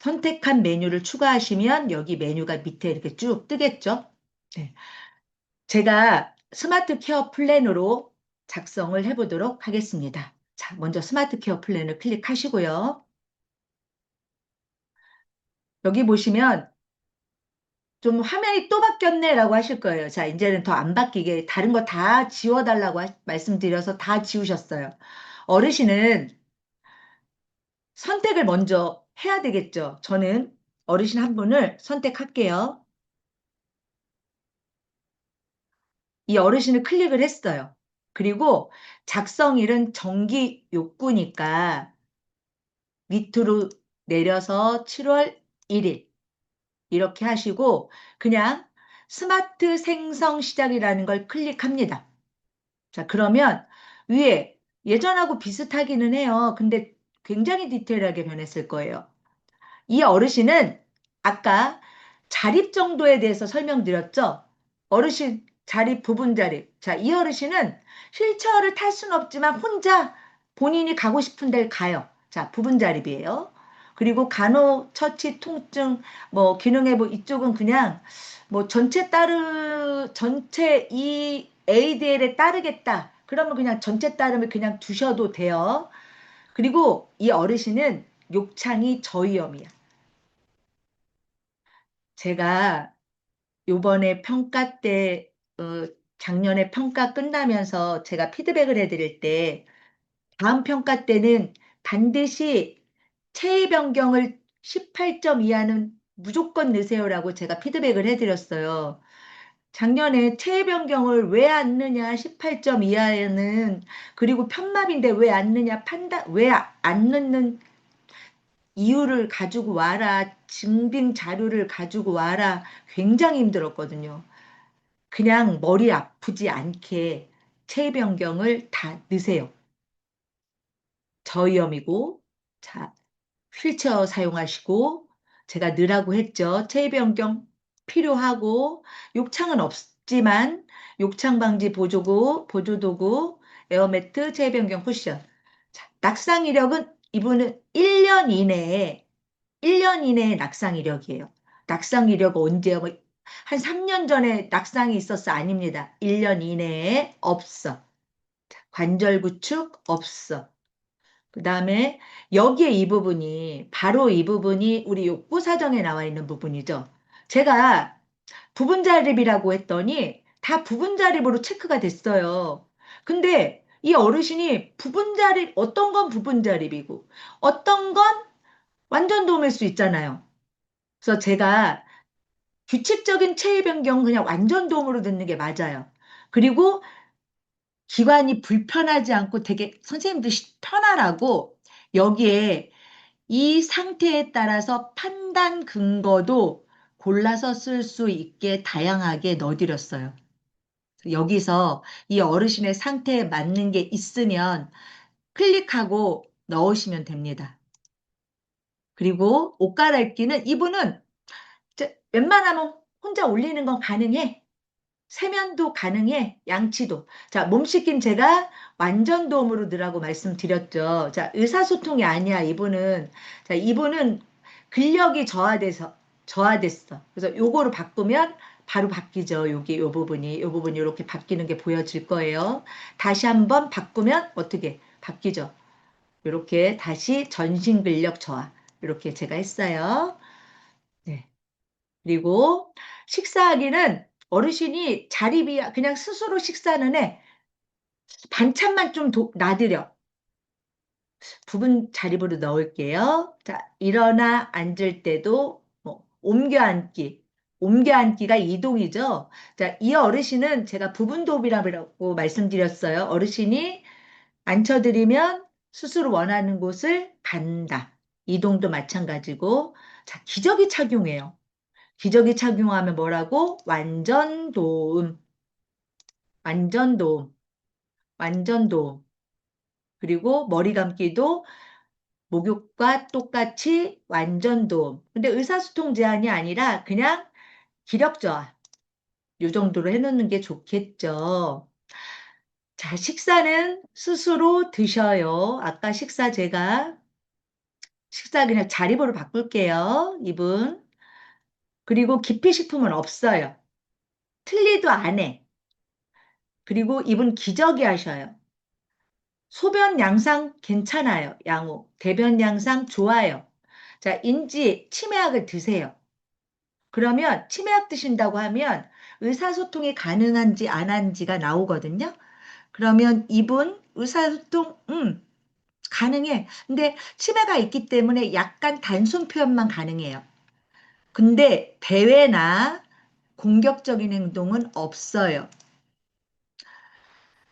선택한 메뉴를 추가하시면 여기 메뉴가 밑에 이렇게 쭉 뜨겠죠. 네. 제가 스마트 케어 플랜으로 작성을 해보도록 하겠습니다. 자, 먼저 스마트 케어 플랜을 클릭하시고요. 여기 보시면 좀 화면이 또 바뀌었네라고 하실 거예요. 자, 이제는 더 안 바뀌게 다른 거 다 지워달라고 말씀드려서 다 지우셨어요. 어르신은 선택을 먼저 해야 되겠죠. 저는 어르신 한 분을 선택할게요. 이 어르신을 클릭을 했어요. 그리고 작성일은 정기 욕구니까 밑으로 내려서 7월 1일 이렇게 하시고 그냥 스마트 생성 시작이라는 걸 클릭합니다. 자, 그러면 위에 예전하고 비슷하기는 해요. 근데 굉장히 디테일하게 변했을 거예요. 이 어르신은 아까 자립 정도에 대해서 설명드렸죠? 어르신 자립, 부분 자립. 자, 이 어르신은 휠체어를 탈 수는 없지만 혼자 본인이 가고 싶은 데를 가요. 자, 부분 자립이에요. 그리고 간호처치 통증, 뭐 기능회복 이쪽은 그냥 뭐 전체 이 ADL에 따르겠다. 그러면 그냥 전체 따름을 그냥 두셔도 돼요. 그리고 이 어르신은 욕창이 저위험이야. 제가 요번에 평가 때, 작년에 평가 끝나면서 제가 피드백을 해드릴 때, 다음 평가 때는 반드시 체위 변경을 18점 이하는 무조건 넣으세요라고 제가 피드백을 해드렸어요. 작년에 체위 변경을 왜 안 넣냐, 18점 이하에는, 그리고 편마비인데 왜 안 넣냐, 왜 안 넣는 이유를 가지고 와라, 증빙 자료를 가지고 와라, 굉장히 힘들었거든요. 그냥 머리 아프지 않게 체위 변경을 다 넣으세요. 저위험이고, 자, 휠체어 사용하시고, 제가 넣으라고 했죠. 체위 변경 필요하고, 욕창은 없지만, 욕창 방지 보조도구, 에어매트, 체위 변경 쿠션. 자, 낙상 이력은 이분은 1년 이내에 낙상 이력이에요. 낙상 이력 언제요? 한 3년 전에 낙상이 있었어? 아닙니다. 1년 이내에 없어. 관절 구축 없어. 그 다음에 여기에 이 부분이 바로 이 부분이 우리 욕구 사정에 나와 있는 부분이죠. 제가 부분 자립이라고 했더니 다 부분 자립으로 체크가 됐어요. 근데 이 어르신이 부분 자립 어떤 건 부분 자립이고 어떤 건 완전 도움일 수 있잖아요. 그래서 제가 규칙적인 체위 변경 그냥 완전 도움으로 듣는 게 맞아요. 그리고 기관이 불편하지 않고 되게 선생님도 편안하고 여기에 이 상태에 따라서 판단 근거도 골라서 쓸 수 있게 다양하게 넣어드렸어요. 여기서 이 어르신의 상태에 맞는 게 있으면 클릭하고 넣으시면 됩니다. 그리고 옷 갈아입기는 이분은 웬만하면 혼자 올리는 건 가능해. 세면도 가능해. 양치도. 자, 몸 씻긴 제가 완전 도움으로 넣으라고 말씀드렸죠. 자, 의사소통이 아니야, 이분은. 자, 이분은 근력이 저하됐어. 그래서 요거로 바꾸면 바로 바뀌죠. 여기 요 부분이 이렇게 바뀌는 게 보여질 거예요. 다시 한번 바꾸면 어떻게 바뀌죠? 이렇게 다시 전신 근력 저하. 이렇게 제가 했어요. 네. 그리고 식사하기는 어르신이 자립이 그냥 스스로 식사는 해. 반찬만 좀 놔드려. 부분 자립으로 넣을게요. 자, 일어나 앉을 때도 뭐 옮겨 앉기. 옮겨 앉기가 이동이죠. 자, 이 어르신은 제가 부분 도움이라고 말씀드렸어요. 어르신이 앉혀드리면 스스로 원하는 곳을 간다. 이동도 마찬가지고. 자, 기저귀 착용해요. 기저귀 착용하면 뭐라고? 완전 도움, 완전 도움, 완전 도움. 그리고 머리 감기도 목욕과 똑같이 완전 도움. 근데 의사소통 제한이 아니라 그냥 기력 저하. 이 정도로 해놓는 게 좋겠죠. 자, 식사는 스스로 드셔요. 아까 식사 그냥 자립으로 바꿀게요. 이분. 그리고 기피식품은 없어요. 틀리도 안 해. 그리고 이분 기저귀 하셔요. 소변 양상 괜찮아요. 양호. 대변 양상 좋아요. 자, 치매약을 드세요. 그러면 치매약 드신다고 하면 의사소통이 가능한지 안 한지가 나오거든요. 그러면 이분 의사소통, 가능해. 근데 치매가 있기 때문에 약간 단순 표현만 가능해요. 근데 대외나 공격적인 행동은 없어요.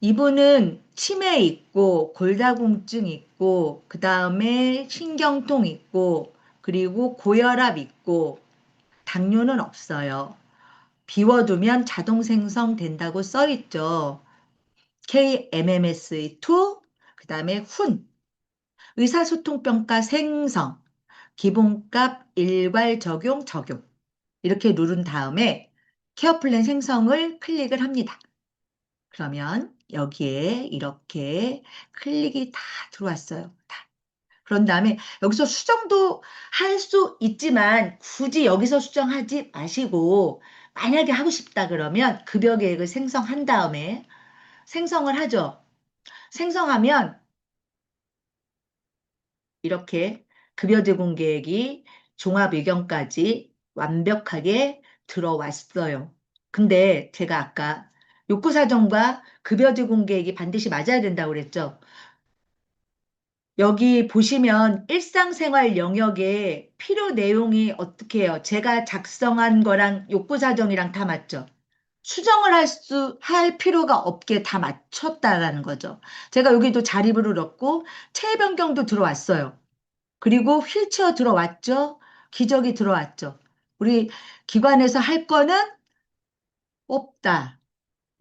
이분은 치매 있고 골다공증 있고 그 다음에 신경통 있고 그리고 고혈압 있고 당뇨는 없어요. 비워두면 자동 생성된다고 써 있죠. KMMS2 그 다음에 훈 의사소통평가 생성 기본값 일괄 적용 이렇게 누른 다음에 케어 플랜 생성을 클릭을 합니다. 그러면 여기에 이렇게 클릭이 다 들어왔어요. 다. 그런 다음에 여기서 수정도 할 수 있지만 굳이 여기서 수정하지 마시고 만약에 하고 싶다 그러면 급여 계획을 생성한 다음에 생성을 하죠. 생성하면 이렇게 급여 제공 계획이 종합 의견까지 완벽하게 들어왔어요. 근데 제가 아까 욕구 사정과 급여 제공 계획이 반드시 맞아야 된다고 그랬죠. 여기 보시면 일상생활 영역에 필요 내용이 어떻게 해요? 제가 작성한 거랑 욕구 사정이랑 다 맞죠? 수정을 할 필요가 없게 다 맞췄다라는 거죠. 제가 여기도 자립으로 넣고 체해 변경도 들어왔어요. 그리고 휠체어 들어왔죠? 기저귀 들어왔죠? 우리 기관에서 할 거는 없다.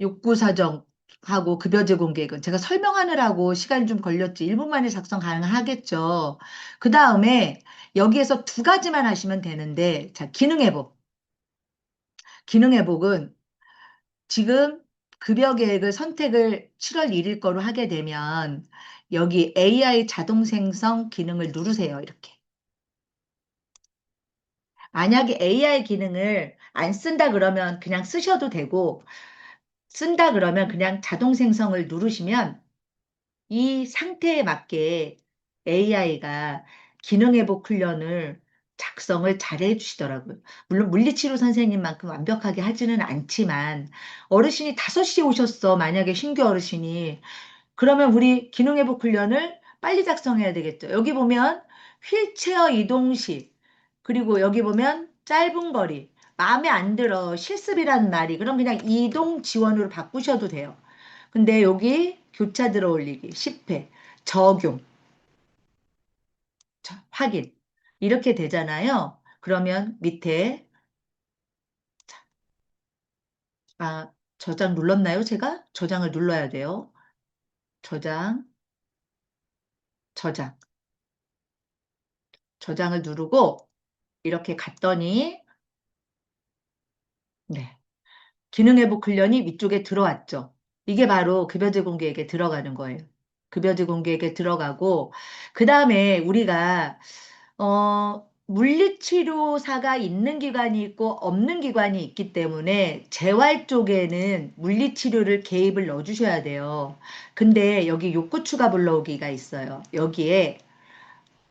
욕구 사정하고 급여 제공 계획은 제가 설명하느라고 시간이 좀 걸렸지. 1분 만에 작성 가능하겠죠. 그 다음에 여기에서 두 가지만 하시면 되는데, 자, 기능 회복. 기능 회복은 지금 급여 계획을 선택을 7월 1일 거로 하게 되면 여기 AI 자동 생성 기능을 누르세요. 이렇게. 만약에 AI 기능을 안 쓴다 그러면 그냥 쓰셔도 되고, 쓴다 그러면 그냥 자동 생성을 누르시면 이 상태에 맞게 AI가 기능회복 훈련을 작성을 잘 해주시더라고요. 물론 물리치료 선생님만큼 완벽하게 하지는 않지만 어르신이 5시에 오셨어. 만약에 신규 어르신이. 그러면 우리 기능회복 훈련을 빨리 작성해야 되겠죠. 여기 보면 휠체어 이동식 그리고 여기 보면 짧은 거리 마음에 안 들어 실습이라는 말이 그럼 그냥 이동 지원으로 바꾸셔도 돼요. 근데 여기 교차 들어 올리기 10회 적용 확인 이렇게 되잖아요. 그러면 밑에 저장 눌렀나요? 제가 저장을 눌러야 돼요. 저장 저장 저장을 누르고 이렇게 갔더니 네. 기능회복 훈련이 위쪽에 들어왔죠. 이게 바로 급여제 공개액에 들어가는 거예요. 급여제 공개액에 들어가고, 그 다음에 우리가, 물리치료사가 있는 기관이 있고 없는 기관이 있기 때문에 재활 쪽에는 물리치료를 개입을 넣어주셔야 돼요. 근데 여기 욕구 추가 불러오기가 있어요. 여기에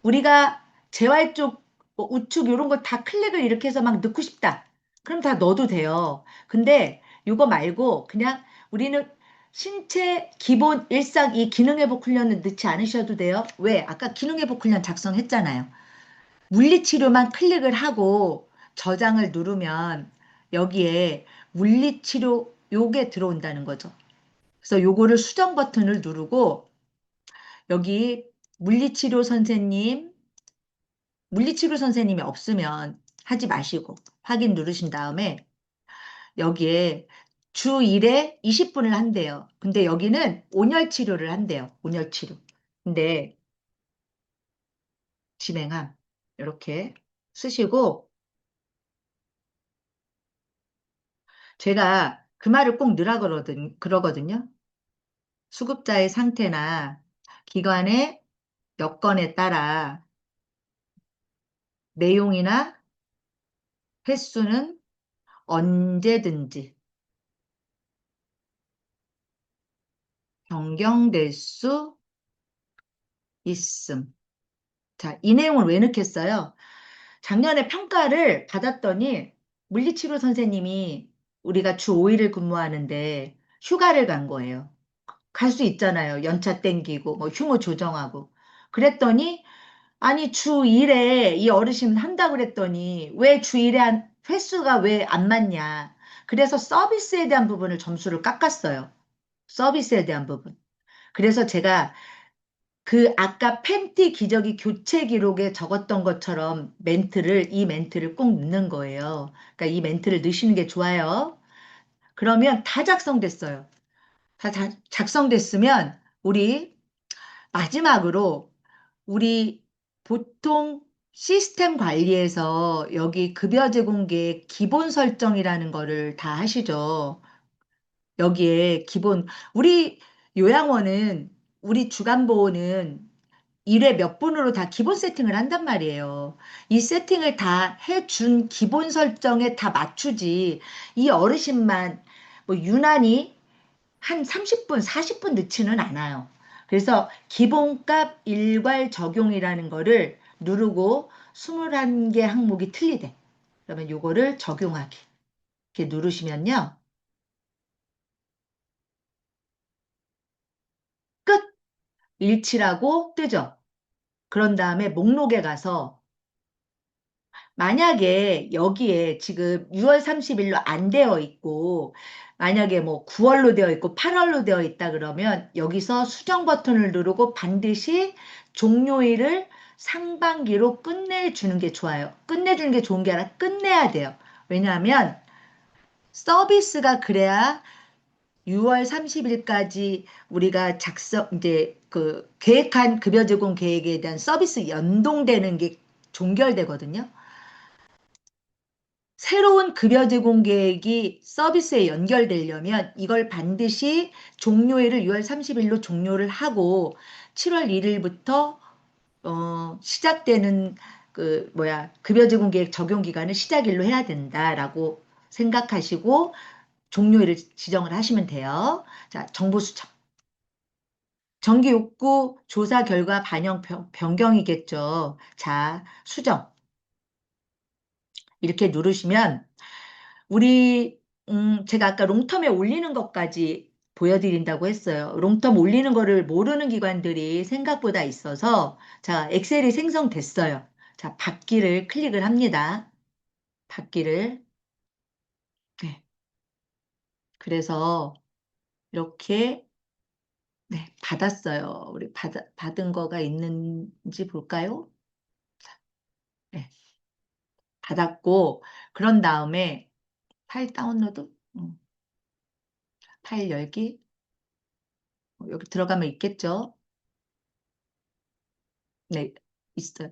우리가 재활 쪽, 뭐 우측 이런 거 다 클릭을 이렇게 해서 막 넣고 싶다. 그럼 다 넣어도 돼요. 근데 이거 말고 그냥 우리는 신체 기본 일상 이 기능회복 훈련은 넣지 않으셔도 돼요. 왜? 아까 기능회복 훈련 작성했잖아요. 물리치료만 클릭을 하고 저장을 누르면 여기에 물리치료 요게 들어온다는 거죠. 그래서 요거를 수정 버튼을 누르고 여기 물리치료 선생님 물리치료 선생님이 없으면 하지 마시고 확인 누르신 다음에 여기에 주 1회 20분을 한대요. 근데 여기는 온열 치료를 한대요. 온열 치료. 근데 진행함 이렇게 쓰시고 제가 그 말을 꼭 넣으라 그러거든요. 수급자의 상태나 기관의 여건에 따라 내용이나 횟수는 언제든지 변경될 수 있음. 자, 이 내용을 왜 넣겠어요? 작년에 평가를 받았더니 물리치료 선생님이 우리가 주 5일을 근무하는데 휴가를 간 거예요. 갈 수 있잖아요. 연차 땡기고 뭐 휴무 조정하고. 그랬더니 아니 주 1회 이 어르신 한다고 그랬더니 왜 주 1회 횟수가 왜 안 맞냐. 그래서 서비스에 대한 부분을 점수를 깎았어요. 서비스에 대한 부분. 그래서 제가 그 아까 팬티 기저귀 교체 기록에 적었던 것처럼 이 멘트를 꼭 넣는 거예요. 그러니까 이 멘트를 넣으시는 게 좋아요. 그러면 다 작성됐어요. 다 작성됐으면 우리 마지막으로 우리 보통 시스템 관리에서 여기 급여 제공계획 기본 설정이라는 거를 다 하시죠. 여기에 기본 우리 요양원은 우리 주간보호는 1회 몇 분으로 다 기본 세팅을 한단 말이에요. 이 세팅을 다 해준 기본 설정에 다 맞추지. 이 어르신만 뭐 유난히 한 30분, 40분 늦지는 않아요. 그래서 기본값 일괄 적용이라는 거를 누르고 21개 항목이 틀리대. 그러면 요거를 적용하기. 이렇게 누르시면요. 끝! 일치라고 뜨죠. 그런 다음에 목록에 가서 만약에 여기에 지금 6월 30일로 안 되어 있고, 만약에 뭐 9월로 되어 있고 8월로 되어 있다 그러면 여기서 수정 버튼을 누르고 반드시 종료일을 상반기로 끝내주는 게 좋아요. 끝내주는 게 좋은 게 아니라 끝내야 돼요. 왜냐하면 서비스가 그래야 6월 30일까지 우리가 이제 그 계획한 급여 제공 계획에 대한 서비스 연동되는 게 종결되거든요. 새로운 급여 제공 계획이 서비스에 연결되려면 이걸 반드시 종료일을 6월 30일로 종료를 하고 7월 1일부터 시작되는 급여 제공 계획 적용 기간을 시작일로 해야 된다라고 생각하시고 종료일을 지정을 하시면 돼요. 자, 정보 수정. 정기 욕구 조사 결과 반영 변경이겠죠. 자, 수정. 이렇게 누르시면 제가 아까 롱텀에 올리는 것까지 보여드린다고 했어요. 롱텀 올리는 거를 모르는 기관들이 생각보다 있어서, 자, 엑셀이 생성됐어요. 자, 받기를 클릭을 합니다. 받기를. 네. 그래서 이렇게, 네, 받았어요. 우리 받은 거가 있는지 볼까요? 네, 받았고, 그런 다음에 파일 다운로드, 파일 열기, 여기 들어가면 있겠죠? 네, 있어요.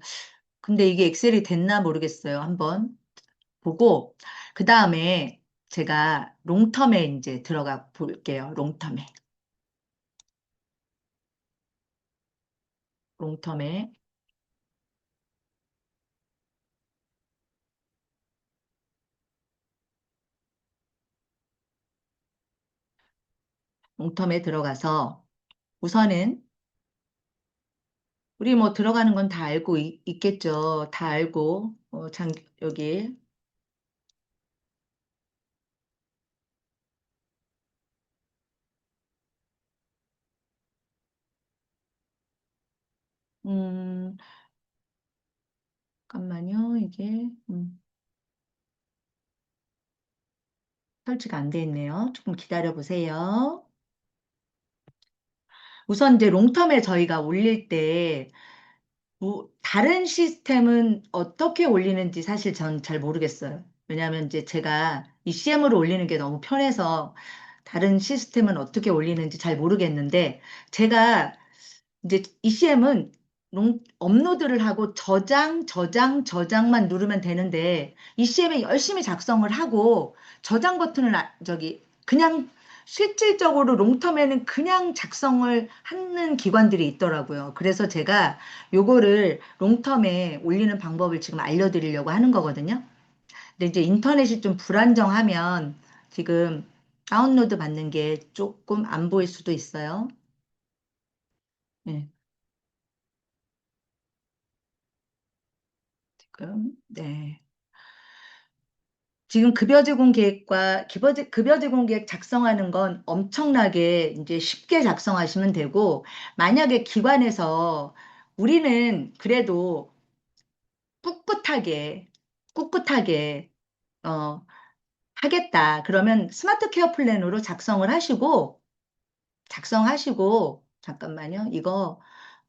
근데 이게 엑셀이 됐나 모르겠어요. 한번 보고 그 다음에 제가 롱텀에 이제 들어가 볼게요. 롱텀에, 롱텀에 들어가서 우선은 우리 뭐 들어가는 건 다 알고 있겠죠. 다 알고, 여기, 음, 잠깐만요. 이게, 설치가 안 돼 있네요. 조금 기다려 보세요. 우선 이제 롱텀에 저희가 올릴 때, 다른 시스템은 어떻게 올리는지 사실 전 잘 모르겠어요. 왜냐하면 이제 제가 ECM으로 올리는 게 너무 편해서 다른 시스템은 어떻게 올리는지 잘 모르겠는데, 제가 이제 ECM은 업로드를 하고 저장만 누르면 되는데 ECM에 열심히 작성을 하고 저장 버튼을 그냥 실질적으로 롱텀에는 그냥 작성을 하는 기관들이 있더라고요. 그래서 제가 요거를 롱텀에 올리는 방법을 지금 알려드리려고 하는 거거든요. 근데 이제 인터넷이 좀 불안정하면 지금 다운로드 받는 게 조금 안 보일 수도 있어요. 네, 지금 네. 지금 급여 제공 계획과 급여 제공 계획 작성하는 건 엄청나게 이제 쉽게 작성하시면 되고, 만약에 기관에서 우리는 그래도 꿋꿋하게, 꿋꿋하게, 어, 하겠다. 그러면 스마트 케어 플랜으로 작성하시고, 잠깐만요. 이거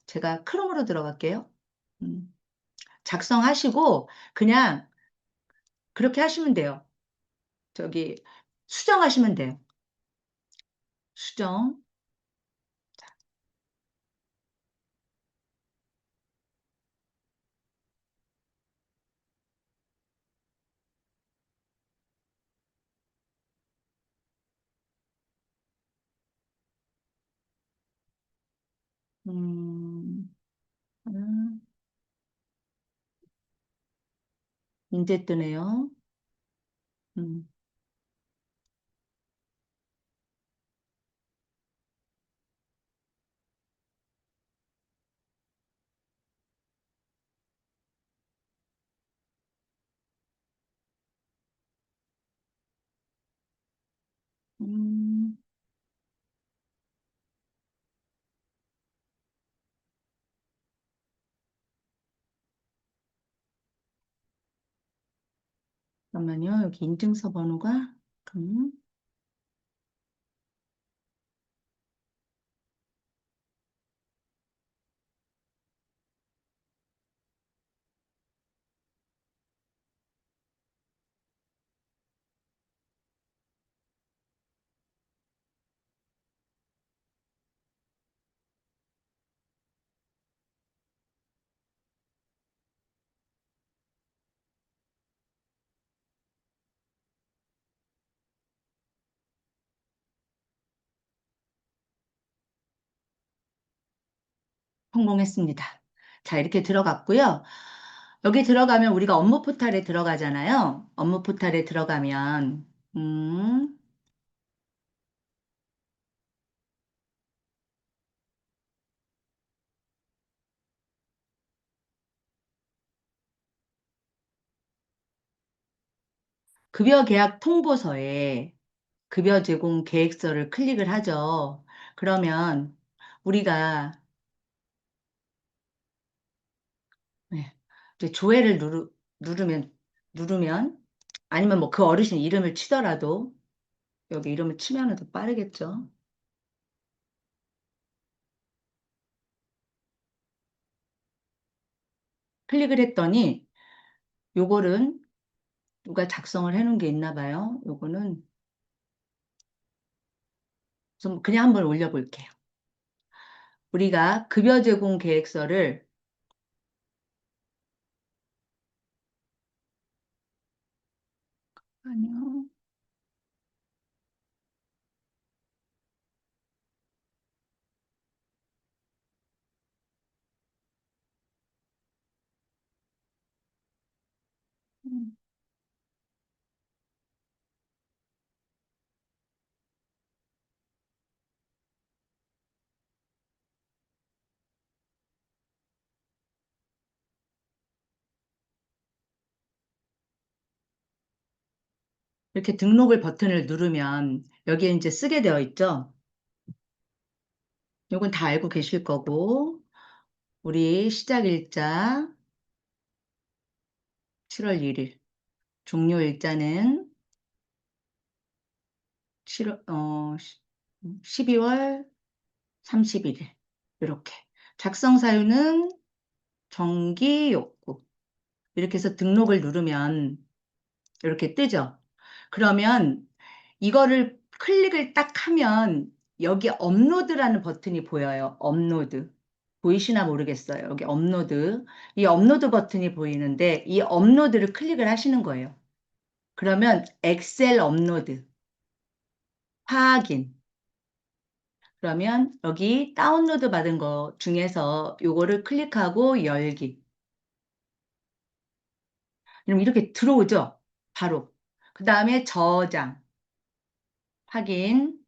제가 크롬으로 들어갈게요. 음, 작성하시고, 그냥 그렇게 하시면 돼요. 저기, 수정하시면 돼요. 수정. 음, 음, 이제 뜨네요. 음, 음, 잠깐만요. 여기 인증서 번호가, 음, 성공했습니다. 자, 이렇게 들어갔고요. 여기 들어가면 우리가 업무 포탈에 들어가잖아요. 업무 포탈에 들어가면, 급여 계약 통보서에 급여 제공 계획서를 클릭을 하죠. 그러면 우리가 네, 이제 누르면, 누르면, 아니면 뭐 그 어르신 이름을 치더라도 여기 이름을 치면 더 빠르겠죠. 클릭을 했더니 요거는 누가 작성을 해놓은 게 있나 봐요. 요거는 좀 그냥 한번 올려볼게요. 우리가 급여 제공 계획서를 아니요. 이렇게 등록을 버튼을 누르면 여기에 이제 쓰게 되어 있죠. 요건 다 알고 계실 거고, 우리 시작 일자 7월 1일, 종료 일자는 7월, 12월 31일. 이렇게. 작성 사유는 정기 욕구. 이렇게 해서 등록을 누르면 이렇게 뜨죠. 그러면 이거를 클릭을 딱 하면 여기 업로드라는 버튼이 보여요. 업로드. 보이시나 모르겠어요. 여기 업로드. 이 업로드 버튼이 보이는데 이 업로드를 클릭을 하시는 거예요. 그러면 엑셀 업로드, 확인. 그러면 여기 다운로드 받은 거 중에서 요거를 클릭하고 열기. 그럼 이렇게 들어오죠? 바로. 그 다음에 저장, 확인.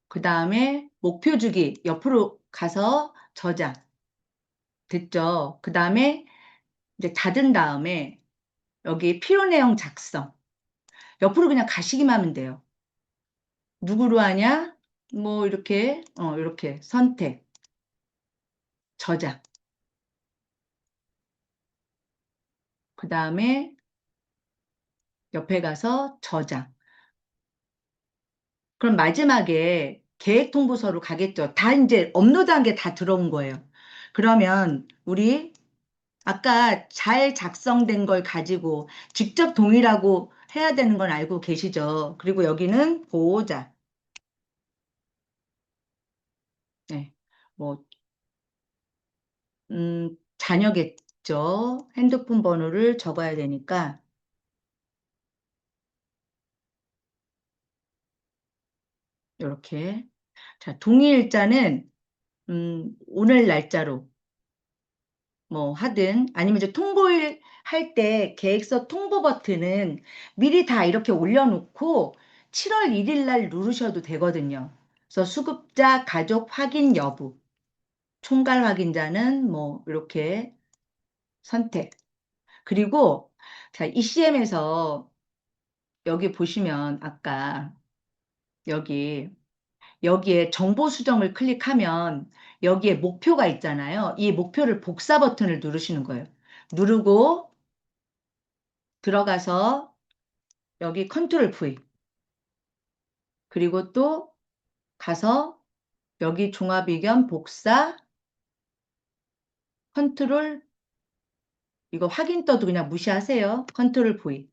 그 다음에 목표 주기 옆으로 가서 저장. 됐죠? 그 다음에 이제 닫은 다음에 여기 필요 내용 작성. 옆으로 그냥 가시기만 하면 돼요. 누구로 하냐? 뭐 이렇게 선택, 저장. 그 다음에 옆에 가서 저장. 그럼 마지막에 계획 통보서로 가겠죠. 다 이제 업로드한 게 다 들어온 거예요. 그러면 우리 아까 잘 작성된 걸 가지고 직접 동의라고 해야 되는 건 알고 계시죠? 그리고 여기는 보호자. 네. 뭐, 자녀겠죠. 핸드폰 번호를 적어야 되니까, 이렇게. 자, 동의일자는, 오늘 날짜로 뭐 하든, 아니면 이제 통보일 할 때 계획서 통보 버튼은 미리 다 이렇게 올려놓고 7월 1일 날 누르셔도 되거든요. 그래서 수급자 가족 확인 여부, 총괄 확인자는 뭐 이렇게 선택. 그리고 자, ECM에서 여기 보시면 아까 여기 여기에 정보 수정을 클릭하면 여기에 목표가 있잖아요. 이 목표를 복사 버튼을 누르시는 거예요. 누르고 들어가서 여기 컨트롤 V. 그리고 또 가서 여기 종합의견 복사 컨트롤 이거 확인 떠도 그냥 무시하세요. 컨트롤 V.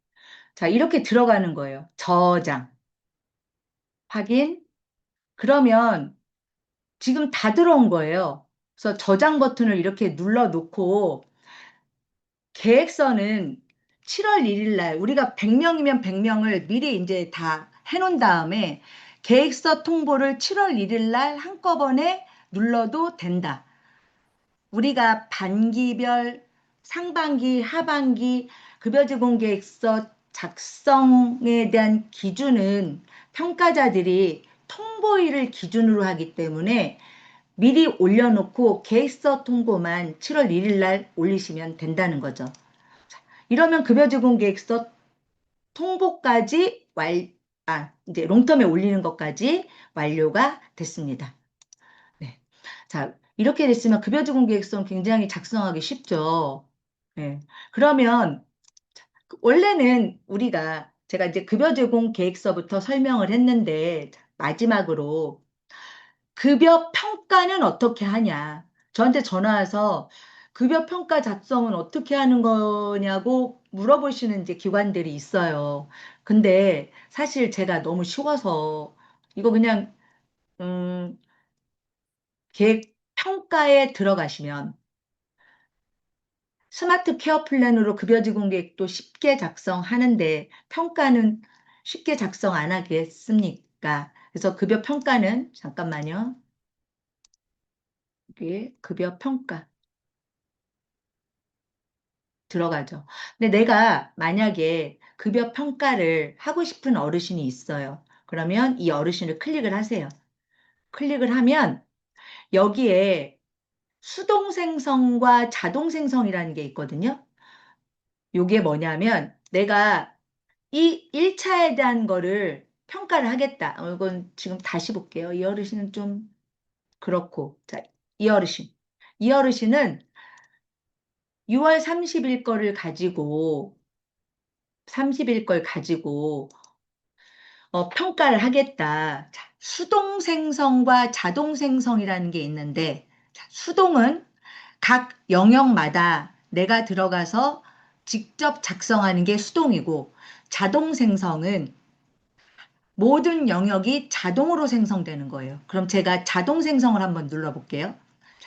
자, 이렇게 들어가는 거예요. 저장, 확인. 그러면 지금 다 들어온 거예요. 그래서 저장 버튼을 이렇게 눌러 놓고 계획서는 7월 1일 날 우리가 100명이면 100명을 미리 이제 다 해놓은 다음에 계획서 통보를 7월 1일 날 한꺼번에 눌러도 된다. 우리가 반기별 상반기, 하반기 급여 제공 계획서 작성에 대한 기준은 평가자들이 통보일을 기준으로 하기 때문에 미리 올려놓고 계획서 통보만 7월 1일 날 올리시면 된다는 거죠. 이러면 급여 제공 계획서 통보까지 이제 롱텀에 올리는 것까지 완료가 됐습니다. 네. 자, 이렇게 됐으면 급여 제공 계획서는 굉장히 작성하기 쉽죠. 네. 그러면 원래는 우리가 제가 이제 급여 제공 계획서부터 설명을 했는데 마지막으로 급여 평가는 어떻게 하냐? 저한테 전화 와서 급여 평가 작성은 어떻게 하는 거냐고 물어보시는 이제 기관들이 있어요. 근데 사실 제가 너무 쉬워서 이거 그냥 음, 계획 평가에 들어가시면 스마트 케어 플랜으로 급여 제공 계획도 쉽게 작성하는데 평가는 쉽게 작성 안 하겠습니까? 그래서 급여 평가는 잠깐만요. 여기 급여 평가 들어가죠. 근데 내가 만약에 급여 평가를 하고 싶은 어르신이 있어요. 그러면 이 어르신을 클릭을 하세요. 클릭을 하면 여기에 수동 생성과 자동 생성이라는 게 있거든요. 이게 뭐냐면 내가 이 1차에 대한 거를 평가를 하겠다. 이건 지금 다시 볼게요. 이 어르신은 좀 그렇고. 자, 이 어르신. 이 어르신은 6월 30일 거를 가지고 30일 걸 가지고 평가를 하겠다. 자, 수동 생성과 자동 생성이라는 게 있는데 자, 수동은 각 영역마다 내가 들어가서 직접 작성하는 게 수동이고 자동 생성은 모든 영역이 자동으로 생성되는 거예요. 그럼 제가 자동 생성을 한번 눌러볼게요.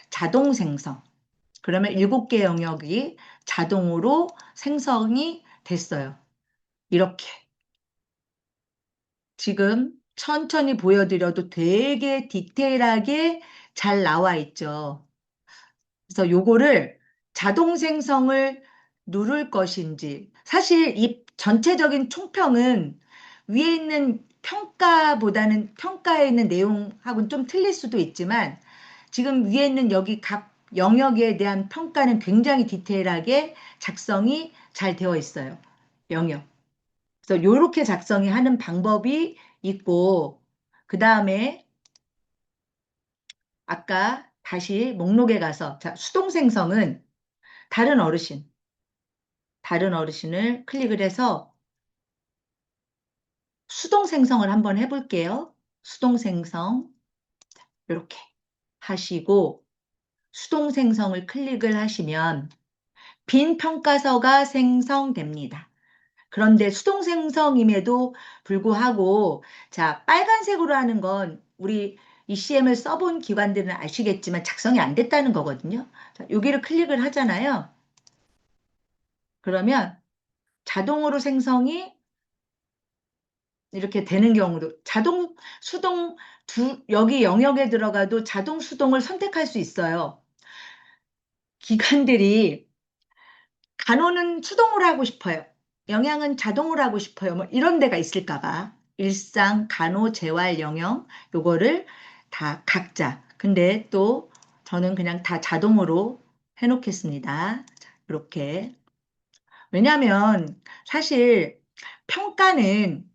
자동 생성. 그러면 7개 영역이 자동으로 생성이 됐어요. 이렇게. 지금 천천히 보여드려도 되게 디테일하게 잘 나와 있죠. 그래서 요거를 자동 생성을 누를 것인지, 사실 이 전체적인 총평은 위에 있는 평가보다는 평가에 있는 내용하고는 좀 틀릴 수도 있지만 지금 위에 있는 여기 각 영역에 대한 평가는 굉장히 디테일하게 작성이 잘 되어 있어요. 영역. 그래서 요렇게 작성이 하는 방법이 있고, 그 다음에 아까 다시 목록에 가서, 자, 수동 생성은 다른 어르신, 다른 어르신을 클릭을 해서 수동 생성을 한번 해볼게요. 수동 생성, 이렇게 하시고, 수동 생성을 클릭을 하시면 빈 평가서가 생성됩니다. 그런데 수동 생성임에도 불구하고, 자, 빨간색으로 하는 건 우리 ECM을 써본 기관들은 아시겠지만 작성이 안 됐다는 거거든요. 자, 여기를 클릭을 하잖아요. 그러면 자동으로 생성이 이렇게 되는 경우도 자동, 수동 여기 영역에 들어가도 자동 수동을 선택할 수 있어요. 기관들이 간호는 수동으로 하고 싶어요. 영양은 자동으로 하고 싶어요. 뭐 이런 데가 있을까 봐. 일상, 간호, 재활, 영양 요거를 다 각자. 근데 또 저는 그냥 다 자동으로 해놓겠습니다. 자, 이렇게. 왜냐하면 사실 평가는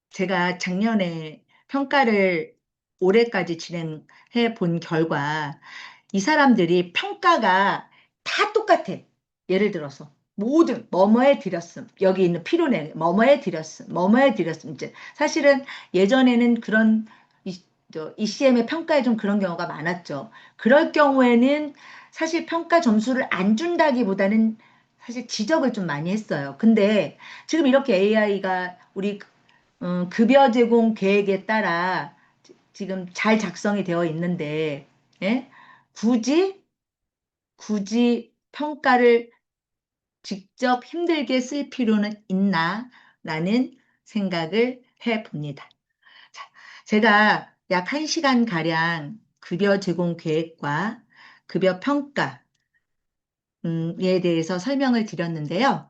제가 작년에 평가를 올해까지 진행해 본 결과 이 사람들이 평가가 다 똑같아. 예를 들어서 모든 뭐뭐에 들였음. 여기 있는 피로내 뭐뭐에 들였음. 뭐뭐에 들였음. 이제 사실은 예전에는 그런 ECM의 평가에 좀 그런 경우가 많았죠. 그럴 경우에는 사실 평가 점수를 안 준다기보다는 사실 지적을 좀 많이 했어요. 근데 지금 이렇게 AI가 우리 급여 제공 계획에 따라 지금 잘 작성이 되어 있는데, 예? 굳이, 굳이 평가를 직접 힘들게 쓸 필요는 있나? 라는 생각을 해 봅니다. 자, 제가 약 1시간 가량 급여 제공 계획과 급여 평가에 대해서 설명을 드렸는데요.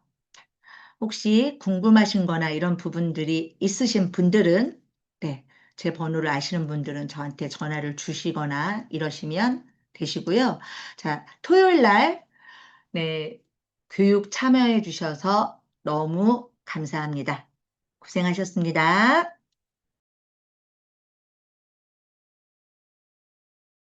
혹시 궁금하신 거나 이런 부분들이 있으신 분들은, 네, 제 번호를 아시는 분들은 저한테 전화를 주시거나 이러시면 되시고요. 자, 토요일 날, 네, 교육 참여해 주셔서 너무 감사합니다. 고생하셨습니다.